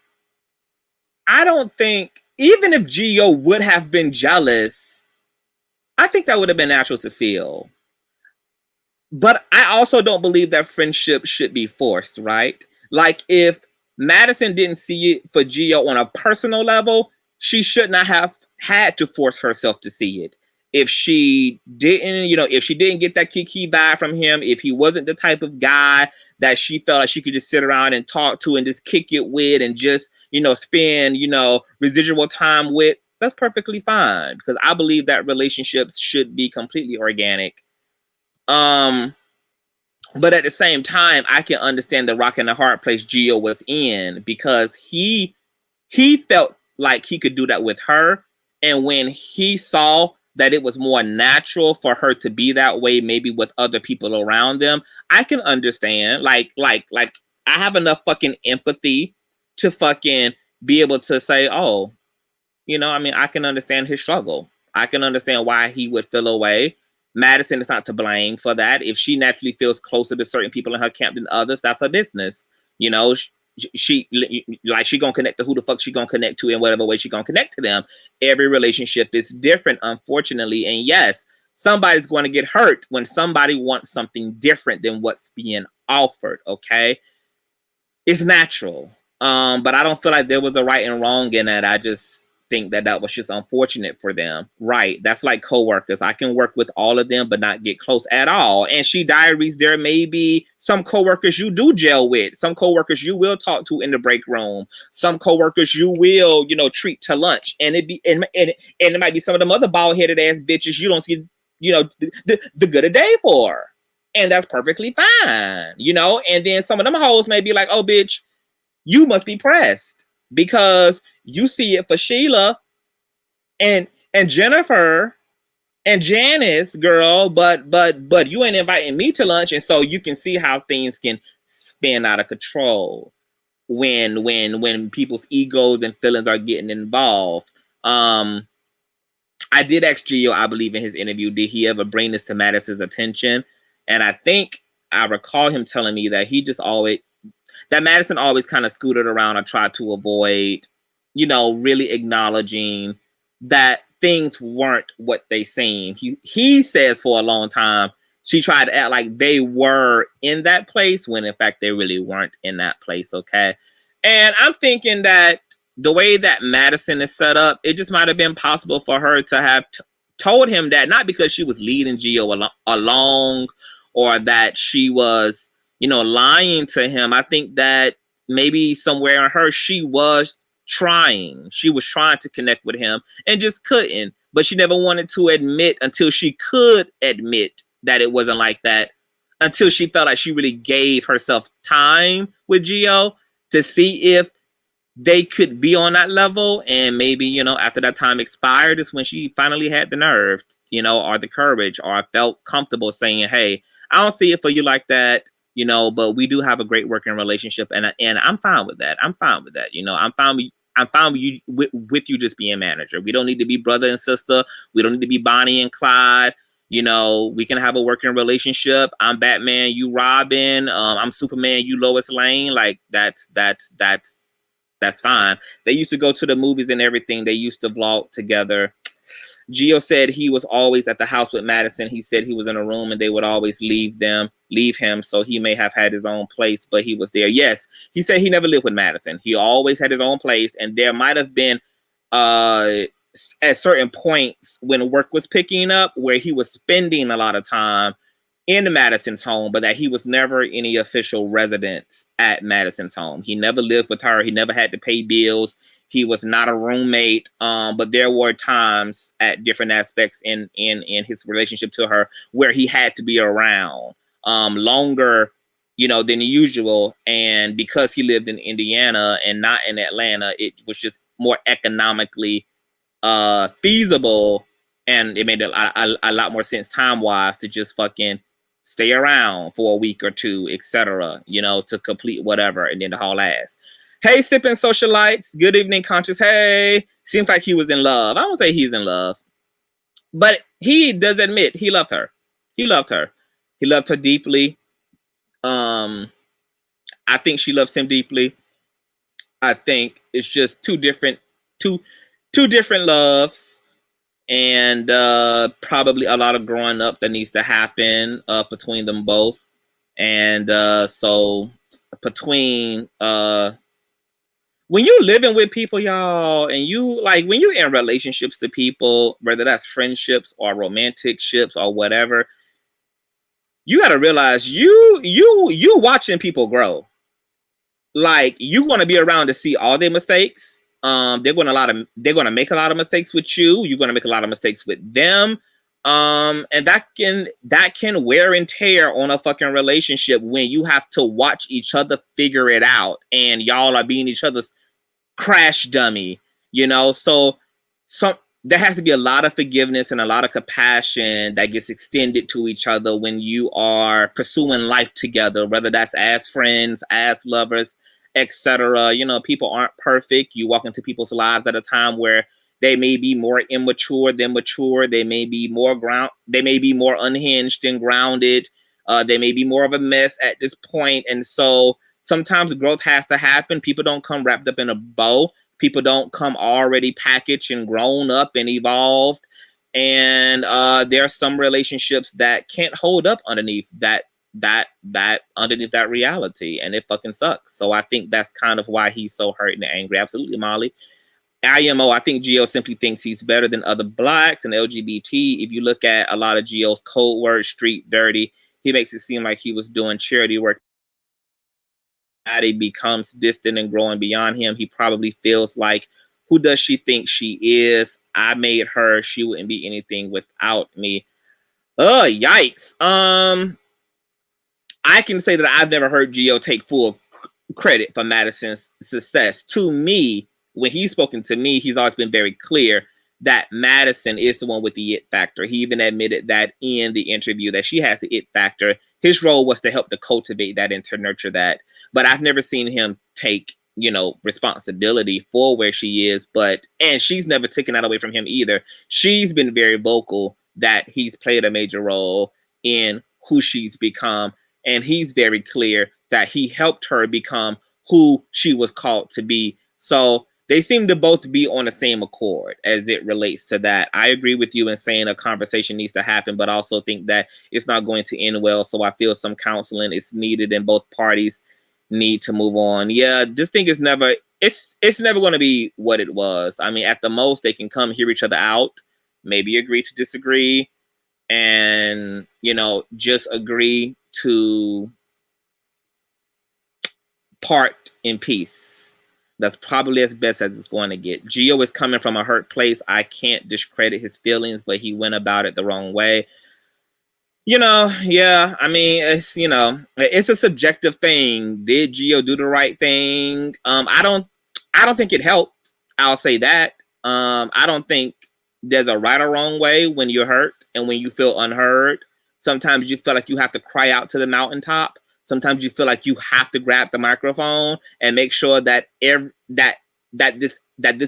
I don't think, even if Gio would have been jealous, I think that would have been natural to feel. But I also don't believe that friendship should be forced, right? Like, if Madison didn't see it for Gio on a personal level, she should not have had to force herself to see it. If she didn't, you know, if she didn't get that Kiki vibe from him, if he wasn't the type of guy that she felt like she could just sit around and talk to and just kick it with and just, you know, spend, you know, residual time with, that's perfectly fine. Because I believe that relationships should be completely organic. But at the same time, I can understand the rock and the hard place Gio was in, because he felt like he could do that with her. And when he saw that it was more natural for her to be that way, maybe with other people around them, I can understand. Like I have enough fucking empathy to fucking be able to say, oh, you know, I mean, I can understand his struggle. I can understand why he would feel away. Madison is not to blame for that. If she naturally feels closer to certain people in her camp than others, that's her business. You know, she gonna connect to who the fuck she gonna connect to in whatever way she gonna connect to them. Every relationship is different, unfortunately. And yes, somebody's going to get hurt when somebody wants something different than what's being offered. Okay, it's natural. But I don't feel like there was a right and wrong in that. I just think that that was just unfortunate for them. Right. That's like coworkers. I can work with all of them, but not get close at all. And she diaries, there may be some coworkers you do gel with, some coworkers you will talk to in the break room, some coworkers you will, you know, treat to lunch. And it might be some of them other bald-headed ass bitches you don't see, you know, the good a day for. And that's perfectly fine, you know. And then some of them hoes may be like, oh, bitch, you must be pressed because you see it for Sheila and Jennifer and Janice, girl, but you ain't inviting me to lunch. And so you can see how things can spin out of control when people's egos and feelings are getting involved. I did ask Gio, I believe in his interview, did he ever bring this to Madison's attention? And I think I recall him telling me that he just always, that Madison always kind of scooted around or tried to avoid, you know, really acknowledging that things weren't what they seemed. He says for a long time, she tried to act like they were in that place when in fact they really weren't in that place, okay? And I'm thinking that the way that Madison is set up, it just might have been possible for her to have told him that, not because she was leading Gio along or that she was, you know, lying to him. I think that maybe somewhere in her, she was trying to connect with him and just couldn't, but she never wanted to admit until she could admit that it wasn't like that, until she felt like she really gave herself time with Gio to see if they could be on that level. And maybe, you know, after that time expired is when she finally had the nerve, you know, or the courage, or felt comfortable saying, hey, I don't see it for you like that, you know, but we do have a great working relationship, and I'm fine with that. I'm fine with that. You know, I'm fine with you with you just being manager. We don't need to be brother and sister. We don't need to be Bonnie and Clyde. You know, we can have a working relationship. I'm Batman, you Robin. I'm Superman, you Lois Lane. Like that's fine. They used to go to the movies and everything. They used to vlog together. Gio said he was always at the house with Madison. He said he was in a room and they would always leave him. So he may have had his own place, but he was there. Yes, he said he never lived with Madison. He always had his own place. And there might have been at certain points when work was picking up where he was spending a lot of time in Madison's home, but that he was never any official residence at Madison's home. He never lived with her. He never had to pay bills. He was not a roommate. But there were times at different aspects in his relationship to her where he had to be around longer, you know, than usual. And because he lived in Indiana and not in Atlanta, it was just more economically feasible, and it made a lot more sense time-wise to just fucking stay around for a week or two, etc., you know, to complete whatever, and then the whole ass. Hey, sipping socialites. Good evening, conscious. Hey, seems like he was in love. I won't say he's in love, but he does admit he loved her. He loved her. He loved her deeply. I think she loves him deeply. I think it's just two different loves, and probably a lot of growing up that needs to happen between them both. And so between when you're living with people, y'all, and you like when you're in relationships to people, whether that's friendships or romantic ships or whatever, you got to realize you watching people grow. Like, you want to be around to see all their mistakes. They're going to make a lot of mistakes with you. You're going to make a lot of mistakes with them. And that can wear and tear on a fucking relationship when you have to watch each other figure it out and y'all are being each other's crash dummy, you know? So there has to be a lot of forgiveness and a lot of compassion that gets extended to each other when you are pursuing life together, whether that's as friends, as lovers, etc. You know, people aren't perfect. You walk into people's lives at a time where they may be more immature than mature. They may be more unhinged than grounded. They may be more of a mess at this point. And so sometimes growth has to happen. People don't come wrapped up in a bow. People don't come already packaged and grown up and evolved. And there are some relationships that can't hold up underneath that reality, and it fucking sucks. So I think that's kind of why he's so hurt and angry. Absolutely, Molly. IMO, I think Gio simply thinks he's better than other blacks and LGBT. If you look at a lot of Gio's code words, street dirty, he makes it seem like he was doing charity work. He becomes distant and growing beyond him. He probably feels like, who does she think she is? I made her. She wouldn't be anything without me. Oh, yikes. I can say that I've never heard Gio take full credit for Madison's success. To me, when he's spoken to me, he's always been very clear that Madison is the one with the it factor. He even admitted that in the interview, that she has the it factor. His role was to help to cultivate that and to nurture that. But I've never seen him take you know, responsibility for where she is, and she's never taken that away from him either. She's been very vocal that he's played a major role in who she's become, and he's very clear that he helped her become who she was called to be. So they seem to both be on the same accord as it relates to that. I agree with you in saying a conversation needs to happen, but also think that it's not going to end well. So I feel some counseling is needed and both parties need to move on. Yeah, this thing is never, it's never going to be what it was. I mean, at the most, they can come hear each other out, maybe agree to disagree, and, you know, just agree to part in peace. That's probably as best as it's going to get. Gio is coming from a hurt place. I can't discredit his feelings, but he went about it the wrong way. You know, yeah, I mean, it's, you know, it's a subjective thing. Did Gio do the right thing? I don't think it helped. I'll say that. I don't think there's a right or wrong way when you're hurt and when you feel unheard. Sometimes you feel like you have to cry out to the mountaintop. Sometimes you feel like you have to grab the microphone and make sure that this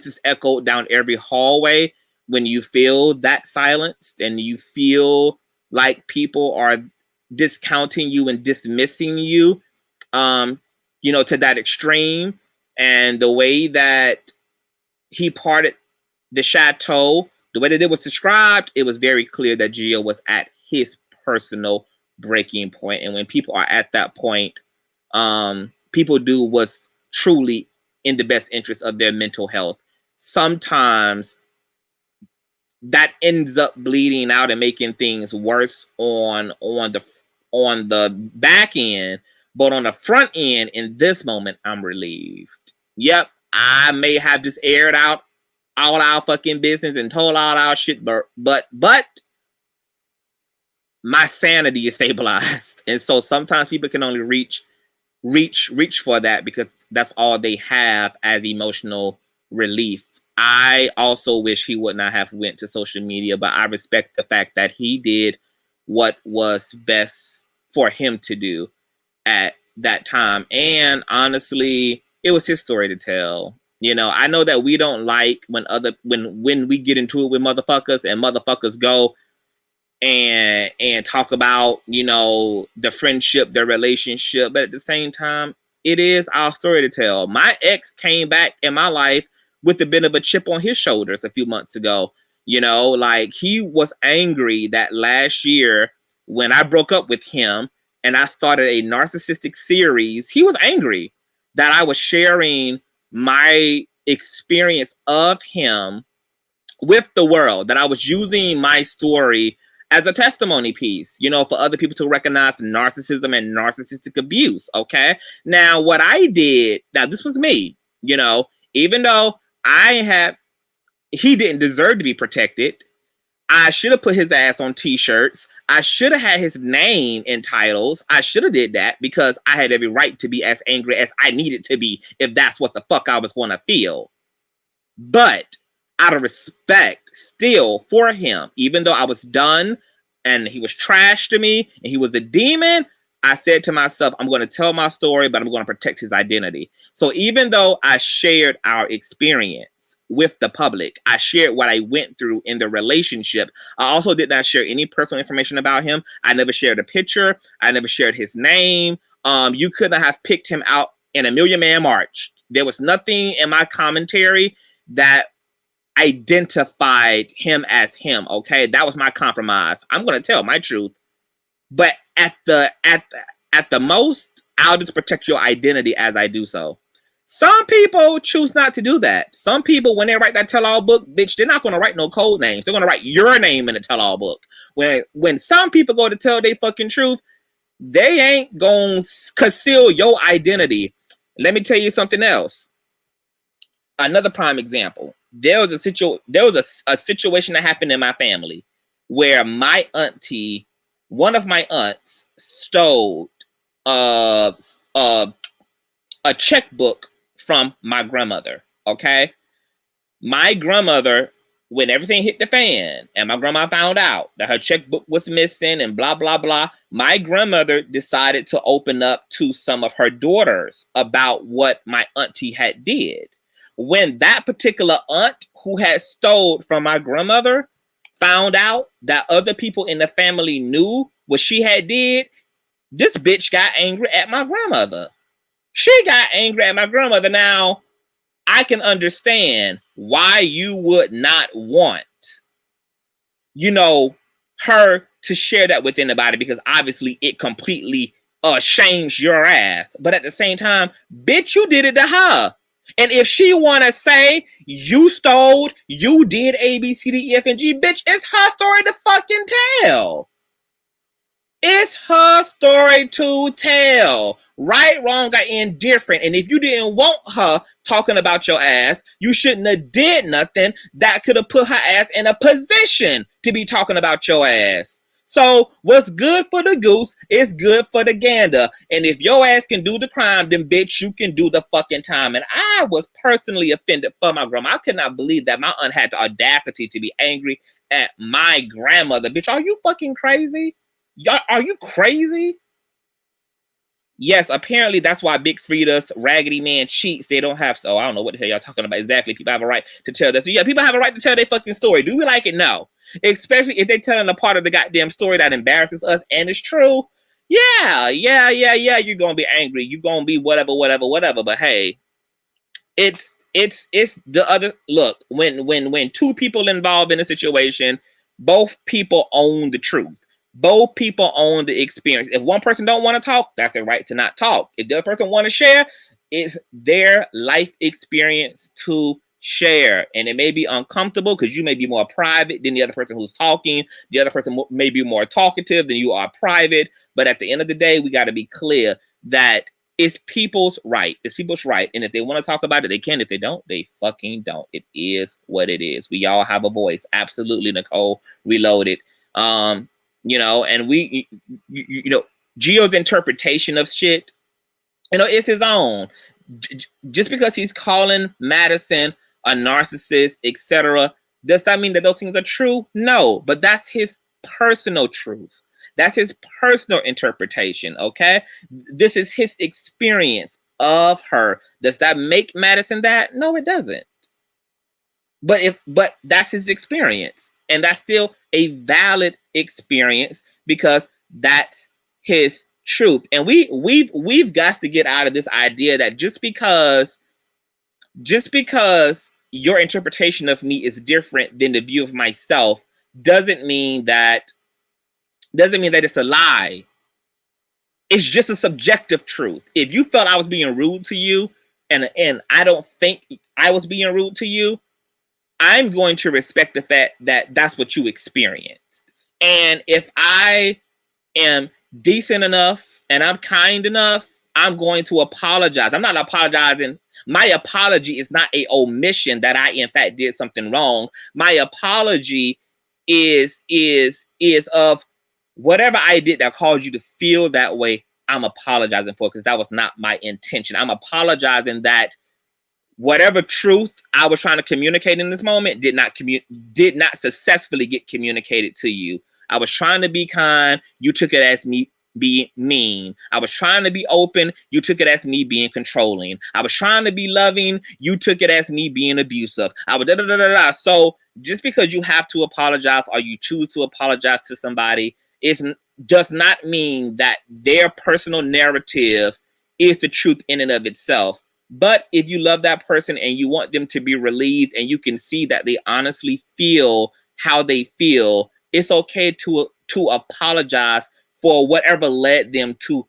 is echoed down every hallway when you feel that silenced and you feel like people are discounting you and dismissing you, you know, to that extreme. And the way that he parted the chateau, the way that it was described, it was very clear that Gio was at his personal breaking point. And when people are at that point, people do what's truly in the best interest of their mental health. Sometimes that ends up bleeding out and making things worse on the back end, but on the front end, in this moment, I'm relieved. Yep, I may have just aired out all our fucking business and told all our shit, but my sanity is stabilized, and so sometimes people can only reach for that because that's all they have as emotional relief. I also wish he would not have went to social media, but I respect the fact that he did what was best for him to do at that time. And honestly, it was his story to tell. You know, I know that we don't like when we get into it with motherfuckers and motherfuckers go and talk about, you know, the friendship, the relationship, but at the same time, it is our story to tell. My ex came back in my life with a bit of a chip on his shoulders a few months ago. You know, like he was angry that last year when I broke up with him and I started a narcissistic series, he was angry that I was sharing my experience of him with the world, that I was using my story as a testimony piece, you know, for other people to recognize narcissism and narcissistic abuse. Okay. Now, what I did, now this was me, you know, even though he didn't deserve to be protected. I should have put his ass on t-shirts. I should have had his name in titles. I should have did that because I had every right to be as angry as I needed to be if that's what the fuck I was going to feel. But out of respect still for him, even though I was done and he was trash to me and he was a demon, I said to myself, I'm going to tell my story, but I'm going to protect his identity. So even though I shared our experience with the public, I shared what I went through in the relationship, I also did not share any personal information about him. I never shared a picture. I never shared his name. You couldn't have picked him out in a Million Man March. There was nothing in my commentary that identified him as him. Okay, that was my compromise. I'm going to tell my truth, but at the most, I'll just protect your identity as I do so. Some people choose not to do that. Some people, when they write that tell-all book, bitch, they're not going to write no code names. They're going to write your name in the tell-all book. When some people go to tell their fucking truth, they ain't going to conceal your identity. Let me tell you something else. Another prime example. There was a situation that happened in my family where my auntie, one of my aunts, stole a checkbook from my grandmother. Okay, my grandmother when everything hit the fan and my grandma found out that her checkbook was missing and blah, blah, blah, my grandmother decided to open up to some of her daughters about what my auntie had did. When that particular aunt who had stole from my grandmother found out that other people in the family knew what she had did, this bitch got angry at my grandmother. She got angry at my grandmother. Now, I can understand why you would not want, you know, her to share that with anybody, because obviously it completely shames your ass. But at the same time, bitch, you did it to her. And if she want to say you stole, you did A, B, C, D, E, F, and G, bitch, it's her story to fucking tell. It's her story to tell. Right, wrong, or indifferent. And if you didn't want her talking about your ass, you shouldn't have did nothing that could have put her ass in a position to be talking about your ass. So what's good for the goose is good for the gander. And if your ass can do the crime, then bitch, you can do the fucking time. And I was personally offended for my grandma. I could not believe that my aunt had the audacity to be angry at my grandmother. Bitch, are you fucking crazy? Y'all, are you crazy? Yes, apparently that's why Big Frida's Raggedy Man cheats. They don't have, so I don't know what the hell y'all talking about exactly. People have a right to tell this. So yeah, people have a right to tell their fucking story. Do we like it? No. Especially if they're telling a part of the goddamn story that embarrasses us and it's true. Yeah. You're gonna be angry. You're gonna be whatever. But hey, it's the other look, when two people involved in a situation, both people own the truth. Both people own the experience. If one person don't want to talk, that's their right to not talk. If the other person want to share, it's their life experience to share. And it may be uncomfortable because you may be more private than the other person who's talking. The other person may be more talkative than you are private. But at the end of the day, we got to be clear that it's people's right. It's people's right. And if they want to talk about it, they can. If they don't, they fucking don't. It is what it is. We all have a voice. Absolutely, Nicole Reloaded. You know, and we, you know, Geo's interpretation of shit, you know, it's his own. Just because he's calling Madison a narcissist, etc., does that mean that those things are true? No, but that's his personal truth. That's his personal interpretation, okay? This is his experience of her. Does that make Madison that? No, it doesn't. But that's his experience. And that's still a valid experience because that's his truth. And we've got to get out of this idea that just because your interpretation of me is different than the view of myself doesn't mean that it's a lie. It's just a subjective truth. If you felt I was being rude to you, and I don't think I was being rude to you, I'm going to respect the fact that that's what you experienced. And if I am decent enough and I'm kind enough, I'm going to apologize. I'm not apologizing. My apology is not an omission that I, in fact, did something wrong. My apology is of whatever I did that caused you to feel that way. I'm apologizing for, because that was not my intention. I'm apologizing that whatever truth I was trying to communicate in this moment did not successfully get communicated to you. I was trying to be kind. You took it as me being mean. I was trying to be open. You took it as me being controlling. I was trying to be loving. You took it as me being abusive. I was So just because you have to apologize or you choose to apologize to somebody, does not mean that their personal narrative is the truth in and of itself. But if you love that person and you want them to be relieved and you can see that they honestly feel how they feel, it's okay to apologize for whatever led them to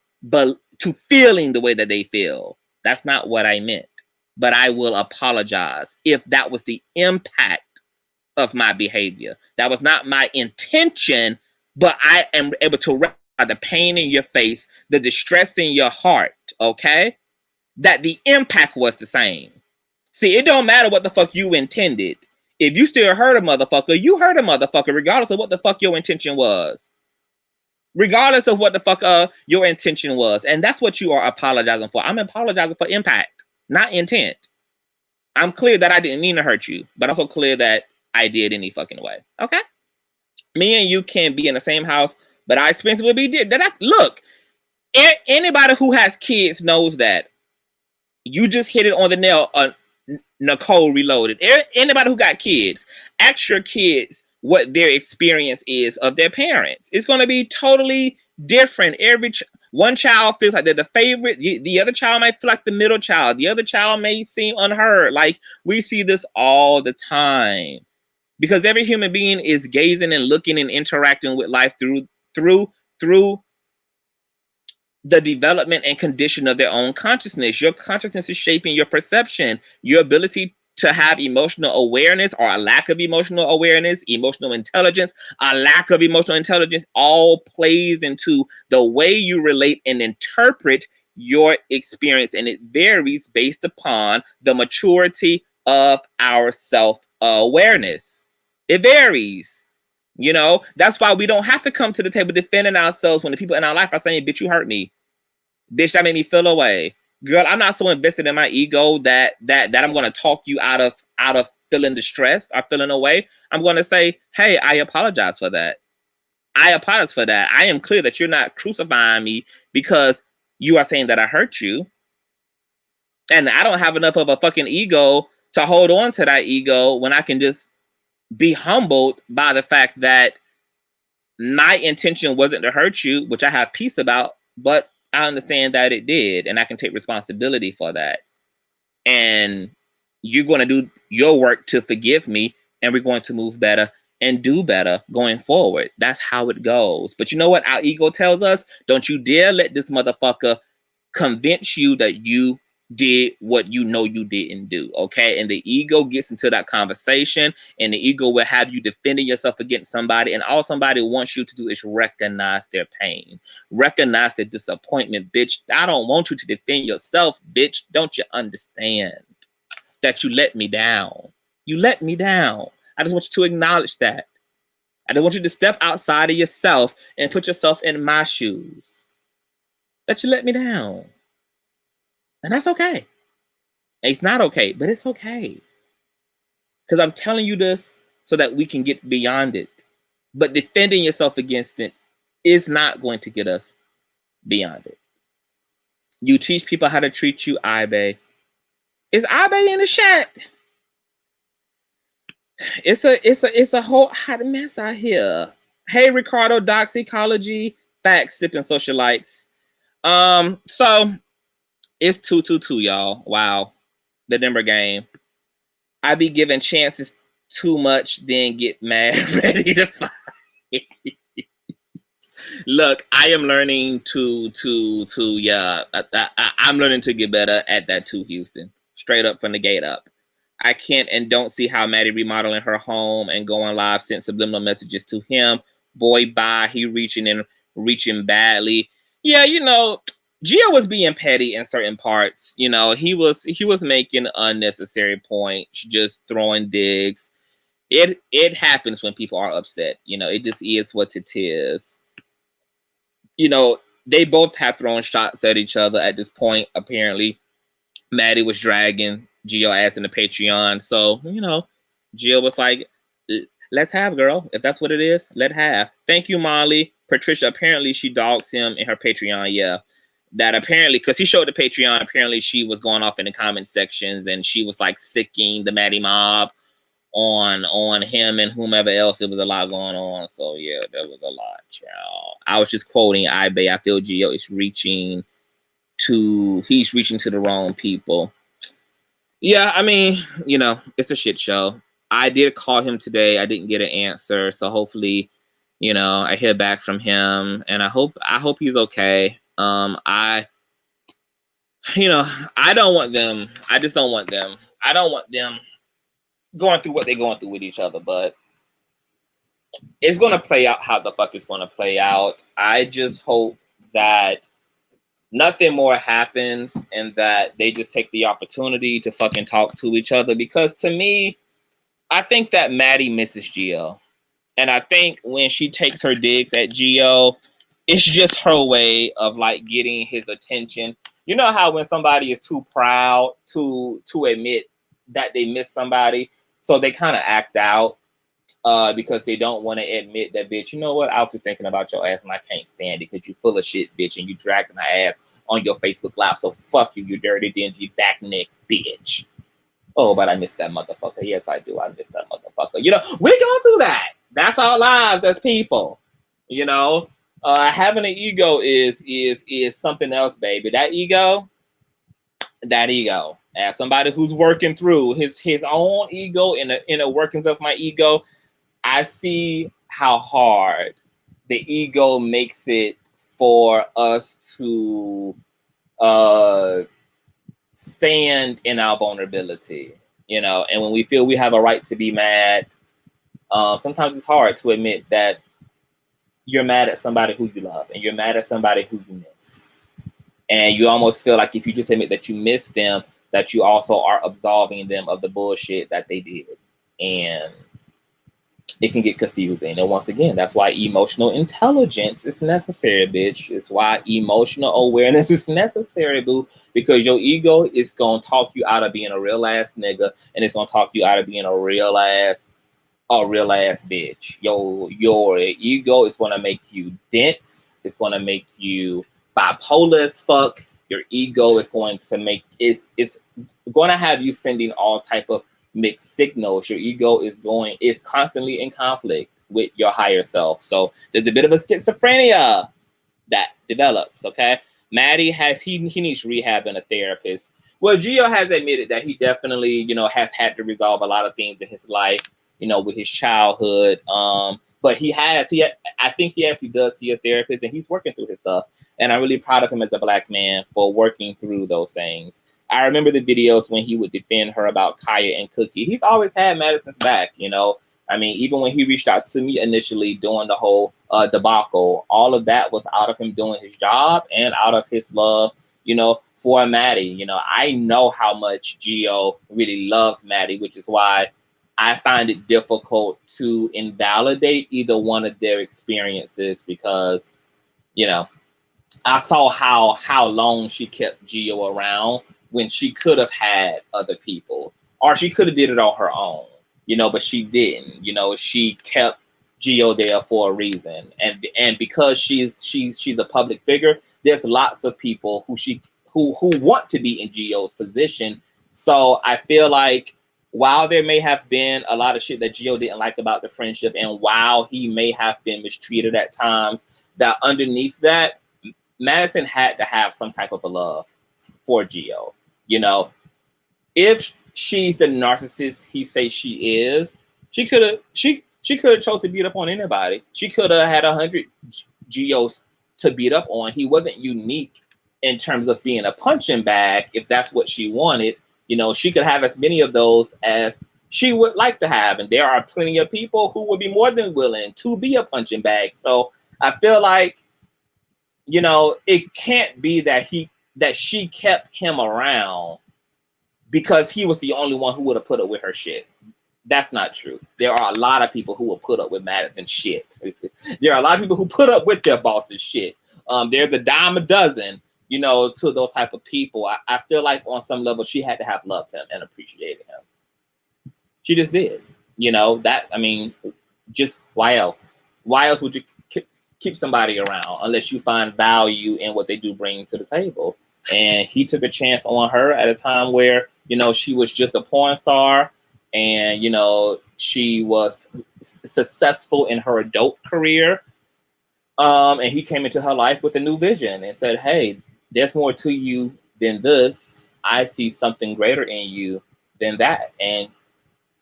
feeling the way that they feel. That's not what I meant. But I will apologize if that was the impact of my behavior. That was not my intention, but I am able to recognize the pain in your face, the distress in your heart, okay? That the impact was the same. See, it don't matter what the fuck you intended. If you still hurt a motherfucker, you hurt a motherfucker regardless of what the fuck your intention was. Regardless of what the fuck your intention was. And that's what you are apologizing for. I'm apologizing for impact, not intent. I'm clear that I didn't mean to hurt you, but I'm also clear that idea any fucking way. Okay? Me and you can be in the same house, but our experience will be different. Look, anybody who has kids knows that. You just hit it on the nail. Nicole Reloaded. Anybody who got kids, ask your kids what their experience is of their parents. It's going to be totally different. One child feels like they're the favorite. The other child might feel like the middle child. The other child may seem unheard. Like, we see this all the time because every human being is gazing and looking and interacting with life through the development and condition of their own consciousness. Your consciousness is shaping your perception, your ability to have emotional awareness or a lack of emotional awareness, emotional intelligence, a lack of emotional intelligence, all plays into the way you relate and interpret your experience. And it varies based upon the maturity of our self-awareness. It varies. You know, that's why we don't have to come to the table defending ourselves when the people in our life are saying, bitch, you hurt me. Bitch, that made me feel away. Girl, I'm not so invested in my ego that I'm going to talk you out of feeling distressed or feeling away. I'm going to say, hey, I apologize for that. I apologize for that. I am clear that you're not crucifying me because you are saying that I hurt you. And I don't have enough of a fucking ego to hold on to that ego when I can just be humbled by the fact that my intention wasn't to hurt you, which I have peace about, but I understand that it did, and I can take responsibility for that. And you're going to do your work to forgive me, and we're going to move better and do better going forward. That's how it goes. But you know what our ego tells us? Don't you dare let this motherfucker convince you that you did what you know you didn't do, okay? And the ego gets into that conversation, and the ego will have you defending yourself against somebody, and all somebody wants you to do is recognize their pain, recognize their disappointment. Bitch, I don't want you to defend yourself, bitch. Don't you understand that you let me down? You let me down. I just want you to acknowledge that. I just want you to step outside of yourself and put yourself in my shoes. That you let me down. And that's okay. It's not okay, but it's okay. Because I'm telling you this so that we can get beyond it. But defending yourself against it is not going to get us beyond it. You teach people how to treat you, Ibe. Is Ibe in the chat? It's a whole hot mess out here. Hey, Ricardo, Doxecology, facts, sipping socialites. So it's 2-2-2, y'all. Wow. The Denver game. I be giving chances too much, then get mad, ready to fight. Look, I am learning I'm learning to get better at that too, Houston. Straight up from the gate up. I can't and don't see how Maddie remodeling her home and going live sent subliminal messages to him. Boy, bye. He reaching badly. Yeah, you know, Gio was being petty in certain parts. You know, he was making unnecessary points, just throwing digs. It happens when people are upset. You know, it just is what it is. You know, they both have thrown shots at each other at this point. Apparently, Maddie was dragging Gio ass in the Patreon. So, you know, Gio was like, let's have, girl. If that's what it is, let have. Thank you, Molly. Patricia, apparently she dogs him in her Patreon. Yeah. That apparently, because he showed the Patreon, apparently she was going off in the comment sections and she was like sicking the Maddie mob on him and whomever else. It was a lot going on. So yeah, there was a lot, y'all. I was just quoting Ibe. I feel Gio is reaching to the wrong people. Yeah, I mean, you know, it's a shit show. I did call him today. I didn't get an answer. So hopefully, you know, I hear back from him and I hope he's okay. I don't want them. I just don't want them. I don't want them going through what they're going through with each other, but it's going to play out how the fuck it's going to play out. I just hope that nothing more happens and that they just take the opportunity to fucking talk to each other, because to me, I think that Maddie misses Gio. And I think when she takes her digs at Gio, it's just her way of like getting his attention. You know how when somebody is too proud to admit that they miss somebody, so they kind of act out. because they don't want to admit that, bitch, you know what? I was just thinking about your ass and I can't stand it because you full of shit, bitch, and you dragging my ass on your Facebook Live. So fuck you, you dirty, dingy, back neck bitch. Oh, but I miss that motherfucker. Yes, I do. I miss that motherfucker. You know, we go through that. That's our lives as people. You know, having an ego is something else, baby. That ego. As somebody who's working through his own ego in the workings of my ego, I see how hard the ego makes it for us to stand in our vulnerability, you know. And when we feel we have a right to be mad, sometimes it's hard to admit that you're mad at somebody who you love and you're mad at somebody who you miss. And you almost feel like if you just admit that you miss them, that you also are absolving them of the bullshit that they did. And it can get confusing. And once again, that's why emotional intelligence is necessary, bitch. It's why emotional awareness is necessary, boo. Because your ego is going to talk you out of being a real ass nigga. And it's going to talk you out of being a real ass bitch. Your ego is going to make you dense. It's going to make you bipolar as fuck. Your ego is going to make it's going to have you sending all type of mixed signals. Your ego is constantly in conflict with your higher self. So there's a bit of a schizophrenia that develops. Okay, Maddie he needs rehab and a therapist. Well, Gio has admitted that he definitely, you know, has had to resolve a lot of things in his life, you know, with his childhood. But I think he actually does see a therapist and he's working through his stuff. And I'm really proud of him as a Black man for working through those things. I remember the videos when he would defend her about Khia and Cookie. He's always had Madison's back, you know. I mean, even when he reached out to me initially during the whole debacle, all of that was out of him doing his job and out of his love, you know, for Maddie. You know, I know how much Gio really loves Maddie, which is why I find it difficult to invalidate either one of their experiences because, you know, I saw how long she kept Gio around when she could have had other people, or she could have did it on her own, you know, but she didn't. You know, she kept Gio there for a reason, and because she's a public figure, there's lots of people who want to be in Gio's position. So I feel like while there may have been a lot of shit that Gio didn't like about the friendship, and while he may have been mistreated at times, that underneath that, Madison had to have some type of a love for Gio. You know, if she's the narcissist he says she is, she could have chose to beat up on anybody. She could have had 100 Gios to beat up on. He wasn't unique in terms of being a punching bag. If that's what she wanted, you know, she could have as many of those as she would like to have. And there are plenty of people who would be more than willing to be a punching bag. So I feel like, you know, it can't be that she kept him around because he was the only one who would have put up with her shit. That's not true. There are a lot of people who will put up with Madison's shit. There are a lot of people who put up with their boss's shit. There's a dime a dozen, you know, to those type of people. I feel like on some level she had to have loved him and appreciated him. She just did. You know, that, I mean, just why else? Why else would you keep somebody around unless you find value in what they do bring to the table? And he took a chance on her at a time where, you know, she was just a porn star and, you know, she was successful in her adult career. And he came into her life with a new vision and said, hey, there's more to you than this. I see something greater in you than that. And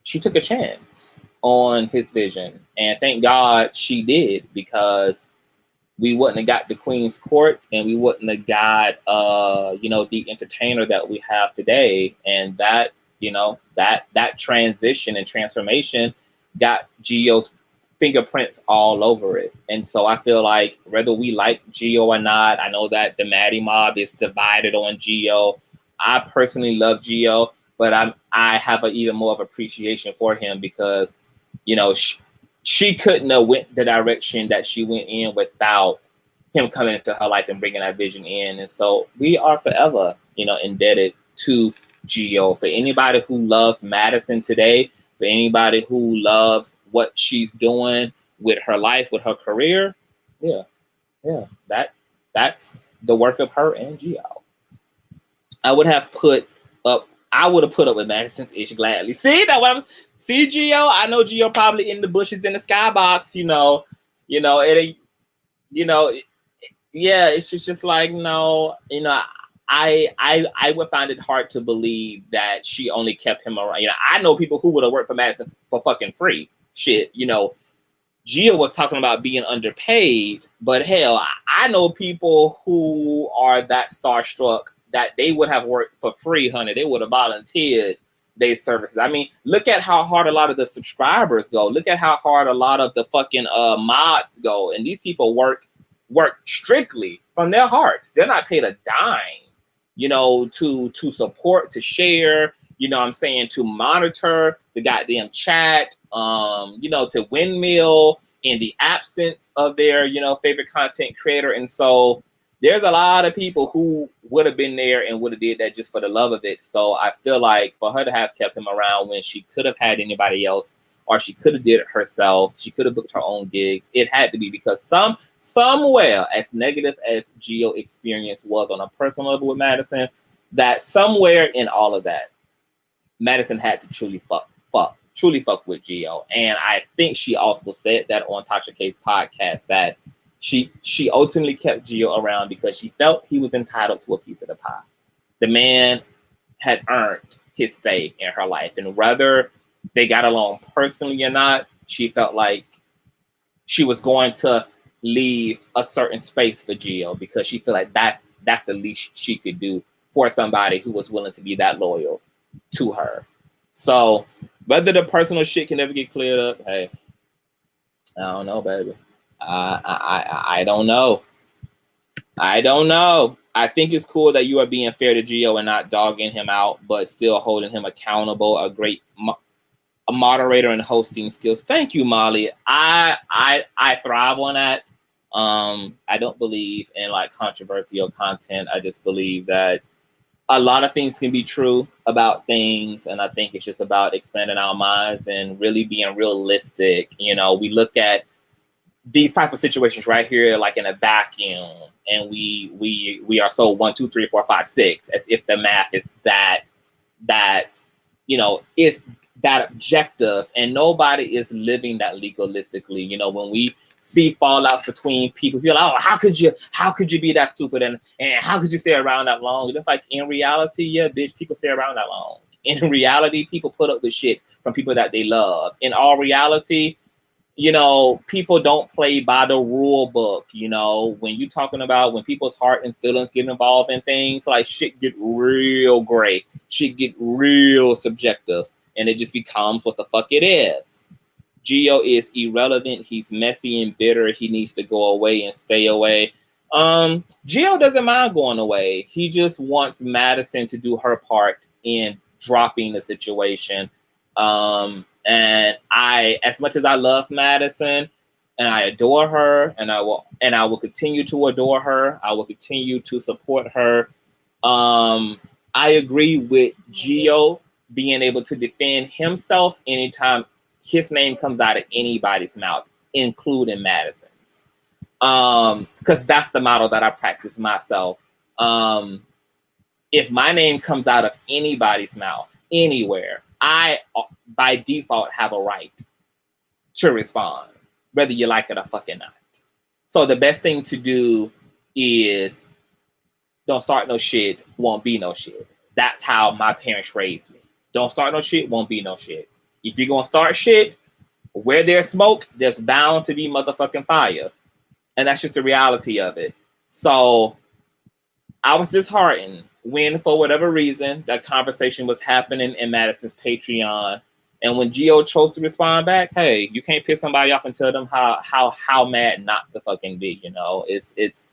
she took a chance on his vision. And thank God she did, because we wouldn't have got the Queen's Court and we wouldn't have got, you know, the entertainer that we have today. And that, you know, that transition and transformation got Gio's fingerprints all over it. And so I feel like whether we like Gio or not, I know that the Maddie mob is divided on Gio. I personally love Gio, but I have an even more of appreciation for him because, you know, she couldn't have went the direction that she went in without him coming into her life and bringing that vision in. And so we are forever, you know, indebted to Gio. For anybody who loves Madison today, for anybody who loves what she's doing with her life, with her career, yeah, that's the work of her and Gio. I would have put up with Madison's ish gladly. See that what I'm see Gio? I know Gio probably in the bushes in the skybox, it yeah, it's just like, no, I would find it hard to believe that she only kept him around. I know people who would have worked for Madison for fucking free. Shit, Gio was talking about being underpaid, but hell, I know people who are that starstruck that they would have worked for free, honey. They would have volunteered their services. I mean, look at how hard a lot of the subscribers go. Look at how hard a lot of the fucking mods go. And these people work strictly from their hearts. They're not paid a dime, to support, to share, to monitor the goddamn chat, to windmill in the absence of their, favorite content creator. And so there's a lot of people who would have been there and would have did that just for the love of it. So I feel like for her to have kept him around when she could have had anybody else, or she could have did it herself, she could have booked her own gigs, it had to be because somewhere, as negative as Gio experience was on a personal level with Madison, that somewhere in all of that, Madison had to truly fuck with Gio. And I think she also said that on Tasha K's podcast that she ultimately kept Gio around because she felt he was entitled to a piece of the pie. The man had earned his stay in her life. And whether they got along personally or not, she felt like she was going to leave a certain space for Gio because she felt like that's the least she could do for somebody who was willing to be that loyal to her. So whether the personal shit can ever get cleared up, hey, I don't know, baby. I don't know. I think it's cool that you are being fair to Gio and not dogging him out, but still holding him accountable. A great moderator and hosting skills. Thank you, Molly. I thrive on that. I don't believe in like controversial content. I just believe that a lot of things can be true about things, and I think it's just about expanding our minds and really being realistic. We look at these type of situations right here, like in a vacuum, and we are so 1, 2, 3, 4, 5, 6, as if the math is that is that objective, and nobody is living that legalistically. When we see fallouts between people, like, oh, how could you be that stupid, and how could you stay around that long? It's like, in reality, yeah, bitch, people stay around that long. In reality, people put up with shit from people that they love. In all reality, people don't play by the rule book. When you're talking about when people's heart and feelings get involved in things, like shit get real gray, shit get real subjective, and it just becomes what the fuck it is. Gio is irrelevant. He's messy and bitter. He needs to go away and stay away. Gio doesn't mind going away. He just wants Madison to do her part in dropping the situation. And as much as I love Madison and I adore her, and I will continue to adore her, I will continue to support her. I agree with Gio being able to defend himself anytime his name comes out of anybody's mouth, including Madison's. Because that's the model that I practice myself. If my name comes out of anybody's mouth, anywhere, I, by default, have a right to respond, whether you like it or fucking not. So the best thing to do is don't start no shit, won't be no shit. That's how my parents raised me. Don't start no shit, won't be no shit. If you're going to start shit, where there's smoke, there's bound to be motherfucking fire. And that's just the reality of it. So I was disheartened when, for whatever reason, that conversation was happening in Madison's Patreon. And when Gio chose to respond back, hey, you can't piss somebody off and tell them how mad not to fucking be. It's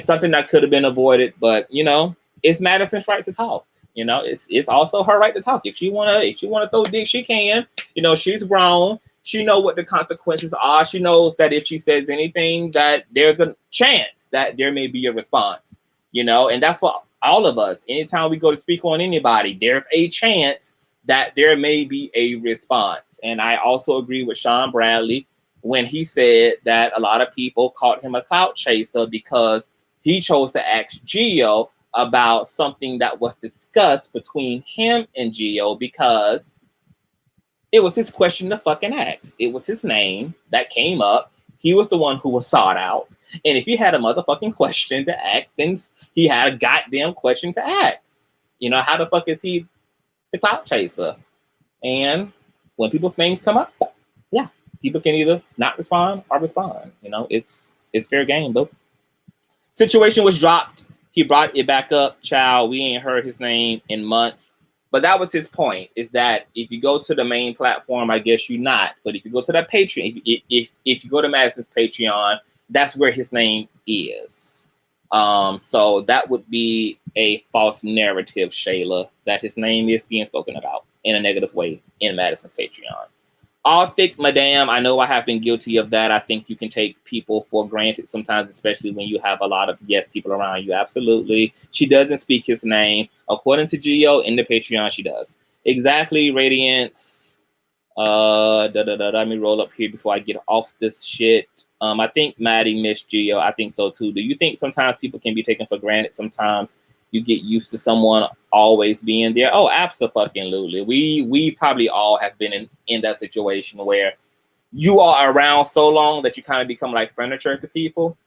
something that could have been avoided, but it's Madison's right to talk. It's also her right to talk. If she wanna throw dick, she can. She's grown. She knows what the consequences are. She knows that if she says anything, that there's a chance that there may be a response. And that's what all of us. Anytime we go to speak on anybody, there's a chance that there may be a response. And I also agree with Sean Bradley when he said that a lot of people called him a clout chaser because he chose to ask Gio about something that was discussed between him and Gio because it was his question to fucking ask. It was his name that came up. He was the one who was sought out. And if he had a motherfucking question to ask, then he had a goddamn question to ask. You know, how the fuck is he the clout chaser? And when people's names come up, yeah, people can either not respond or respond. You know, it's fair game, though. Situation was dropped. He brought it back up. Child, we ain't heard his name in months. But that was his point, is that if you go to the main platform, I guess you're not. But if you go to that Patreon, if you go to Madison's Patreon, that's where his name is. So that would be a false narrative, Shayla, that his name is being spoken about in a negative way in Madison's Patreon. All thick, madam, I know I have been guilty of that. I think you can take people for granted sometimes, especially when you have a lot of yes people around you. Absolutely. She doesn't speak his name. According to Gio in the Patreon, she does. Exactly, Radiance. Let me roll up here before I get off this shit. I think Maddie missed Gio. I think so too. Do you think sometimes people can be taken for granted? Sometimes you get used to someone always being there. Oh, absolutely. We probably all have been in that situation where you are around so long that you kind of become like furniture to people.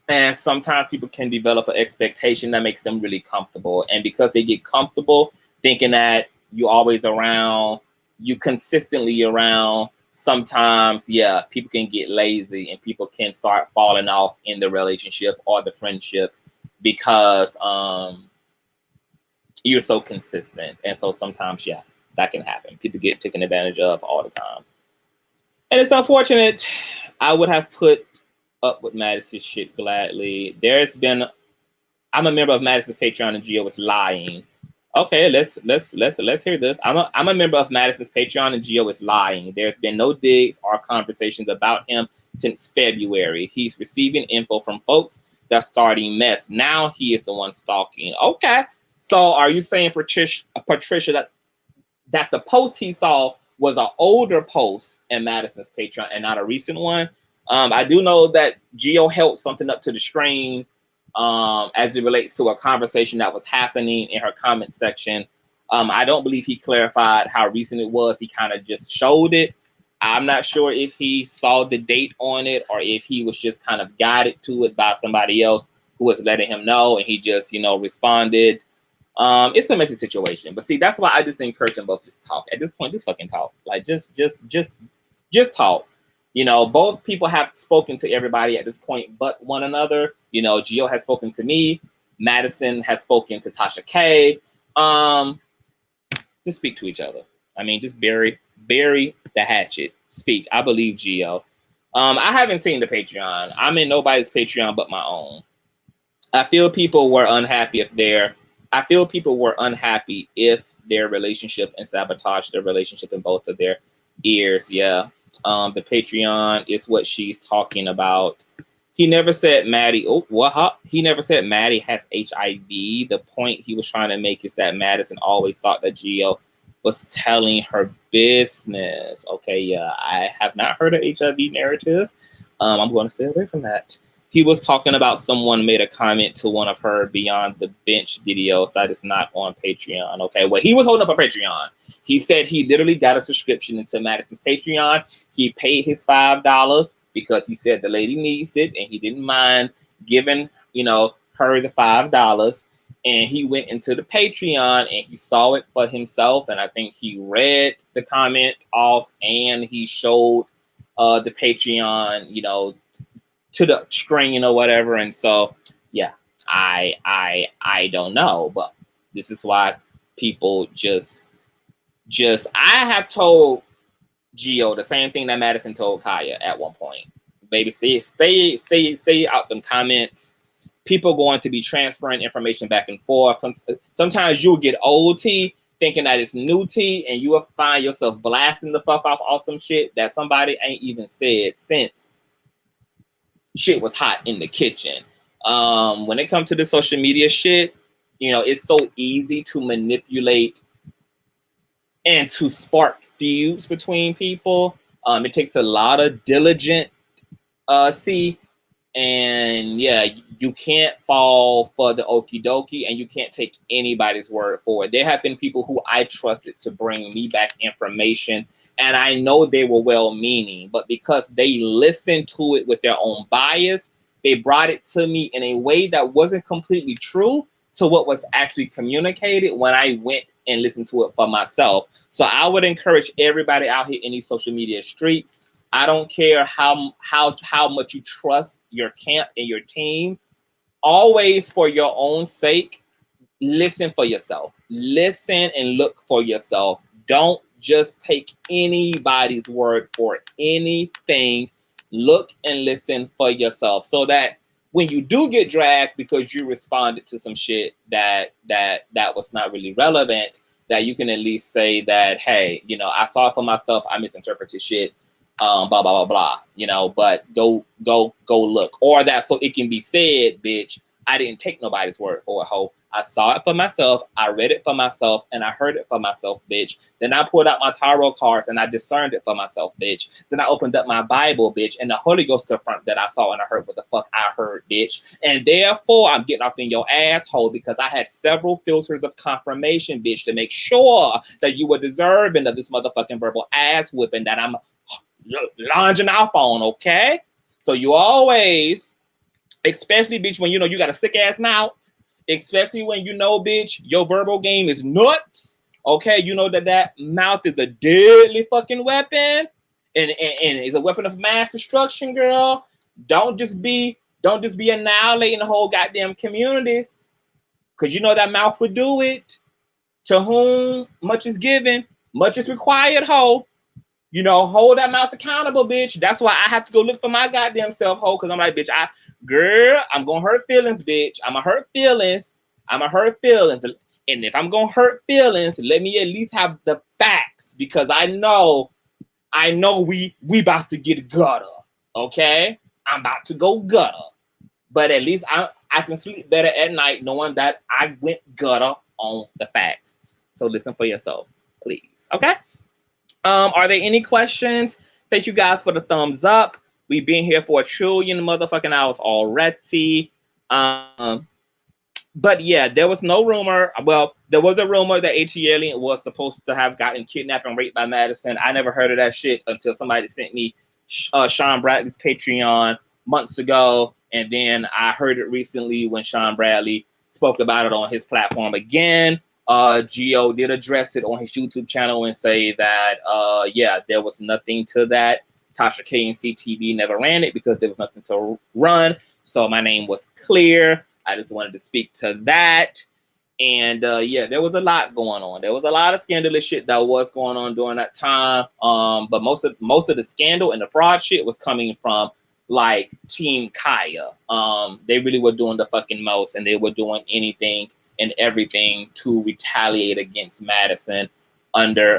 And sometimes people can develop an expectation that makes them really comfortable. And because they get comfortable thinking that you're always around, you consistently around, sometimes, yeah, people can get lazy and people can start falling off in the relationship or the friendship because you're so consistent. And so sometimes, yeah, that can happen. People get taken advantage of all the time. And it's unfortunate. I would have put up with Madison's shit gladly. I'm a member of Madison's Patreon and Gio was lying. Okay, let's hear this. I'm a member of Madison's Patreon and Gio is lying. There's been no digs or conversations about him since February. He's receiving info from folks that's starting mess. Now he is the one stalking. Okay. So are you saying, Patricia, that the post he saw was an older post in Madison's Patreon and not a recent one? I do know that Gio held something up to the screen as it relates to a conversation that was happening in her comment section. I don't believe he clarified how recent it was. He kind of just showed it. I'm not sure if he saw the date on it or if he was just kind of guided to it by somebody else who was letting him know and he just, responded. It's a messy situation. But see, that's why I just encourage them both just talk. At this point, just fucking talk. Like just talk. Both people have spoken to everybody at this point but one another. Gio has spoken to me. Madison has spoken to Tasha K. Just speak to each other. I mean, just bury the hatchet. Speak. I believe Gio. I haven't seen the Patreon. I'm in nobody's Patreon but my own. I feel people were unhappy if their relationship and sabotage their relationship in both of their ears. Yeah. The Patreon is what she's talking about. He never said Maddie. He never said Maddie has HIV. The point he was trying to make is that Madison always thought that Gio was telling her business. Okay, yeah, I have not heard of HIV narrative. I'm going to stay away from that. He was talking about someone made a comment to one of her Beyond the Bench videos that is not on Patreon. Okay, well, he was holding up a Patreon. He said he literally got a subscription into Madison's Patreon. He paid his $5 because he said the lady needs it and he didn't mind giving, her the $5. And he went into the Patreon and he saw it for himself. And I think he read the comment off and he showed the Patreon, to the screen or whatever. And so, yeah, I don't know, but this is why people just I have told Gio the same thing that Madison told Khia at one point. Baby, stay out them comments. People going to be transferring information back and forth. Sometimes you'll get old tea thinking that it's new tea and you will find yourself blasting the fuck off some shit that somebody ain't even said since shit was hot in the kitchen. When it comes to the social media shit, it's so easy to manipulate and to spark feuds between people. It takes a lot of diligent and yeah, you can't fall for the okie dokie, and you can't take anybody's word for it. There have been people who I trusted to bring me back information, and I know they were well-meaning, but because they listened to it with their own bias, they brought it to me in a way that wasn't completely true to what was actually communicated when I went and listened to it for myself. So I would encourage everybody out here in these social media streets, I don't care how much you trust your camp and your team, always for your own sake, listen for yourself. Listen and look for yourself. Don't just take anybody's word for anything. Look and listen for yourself, so that when you do get dragged because you responded to some shit that was not really relevant, that you can at least say that, hey, you know, I saw it for myself, I misinterpreted shit, blah blah blah blah, you know, but go look. Or that so it can be said, bitch, I didn't take nobody's word for it, ho. I saw it for myself, I read it for myself, and I heard it for myself, bitch. Then I pulled out my tarot cards and I discerned it for myself, bitch. Then I opened up my Bible, bitch, and the Holy Ghost confirmed that I saw and I heard what the fuck I heard, bitch. And therefore, I'm getting off in your asshole because I had several filters of confirmation, bitch, to make sure that you were deserving of this motherfucking verbal ass whipping that I'm lounging off on, okay? So you always, especially, bitch, when you know you got a thick ass mouth, especially when you know, bitch, your verbal game is nuts, okay? You know that mouth is a deadly fucking weapon, and is a weapon of mass destruction, girl. Don't just be annihilating the whole goddamn communities, because you know that mouth would do it. To whom much is given, much is required, ho. You know, hold that mouth accountable, bitch. That's why I have to go look for my goddamn self, ho, because I'm like, bitch, I'm gonna hurt feelings, bitch. I'm gonna hurt feelings. And if I'm gonna hurt feelings, let me at least have the facts, because I know we about to get gutter, okay? I'm about to go gutter. But at least I can sleep better at night knowing that I went gutter on the facts. So listen for yourself, please, okay? Are there any questions? Thank you guys for the thumbs up. We've been here for 1 trillion motherfucking hours already. But yeah, there was no rumor. Well, there was a rumor that Atlien was supposed to have gotten kidnapped and raped by Madison. I never heard of that shit until somebody sent me Sean Bradley's Patreon months ago. And then I heard it recently when Sean Bradley spoke about it on his platform again. Geo did address it on his YouTube channel and say that, yeah, there was nothing to that. Tasha K and Ctv never ran it because there was nothing to run. So my name was clear. I just wanted to speak to that. And yeah, there was a lot going on. There was a lot of scandalous shit that was going on during that time. But most of the scandal and the fraud shit was coming from like Team Khia. They really were doing the fucking most, and they were doing anything and everything to retaliate against Madison under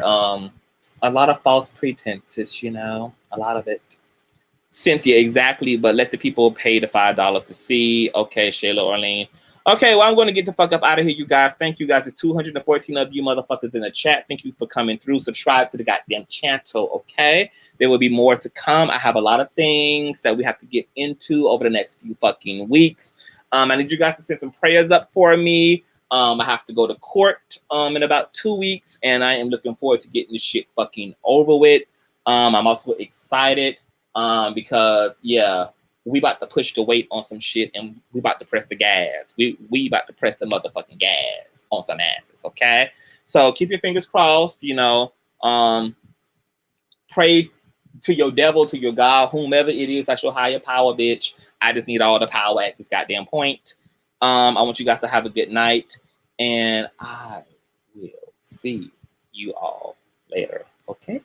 a lot of false pretenses, you know, a lot of it. Cynthia, exactly, but let the people pay the $5 to see. Okay, Shayla Orlean. Okay, well, I'm going to get the fuck up out of here, you guys. Thank you, guys. There's 214 of you motherfuckers in the chat. Thank you for coming through. Subscribe to the goddamn channel, okay? There will be more to come. I have a lot of things that we have to get into over the next few fucking weeks. I need you guys to send some prayers up for me. I have to go to court in about 2 weeks, and I am looking forward to getting this shit fucking over with. I'm also excited because, yeah, we about to push the weight on some shit, and we about to press the gas. We about to press the motherfucking gas on some asses, okay? So keep your fingers crossed, you know. Pray to your devil, to your God, whomever it is, that's your higher power, bitch. I just need all the power at this goddamn point. I want you guys to have a good night, and I will see you all later, okay?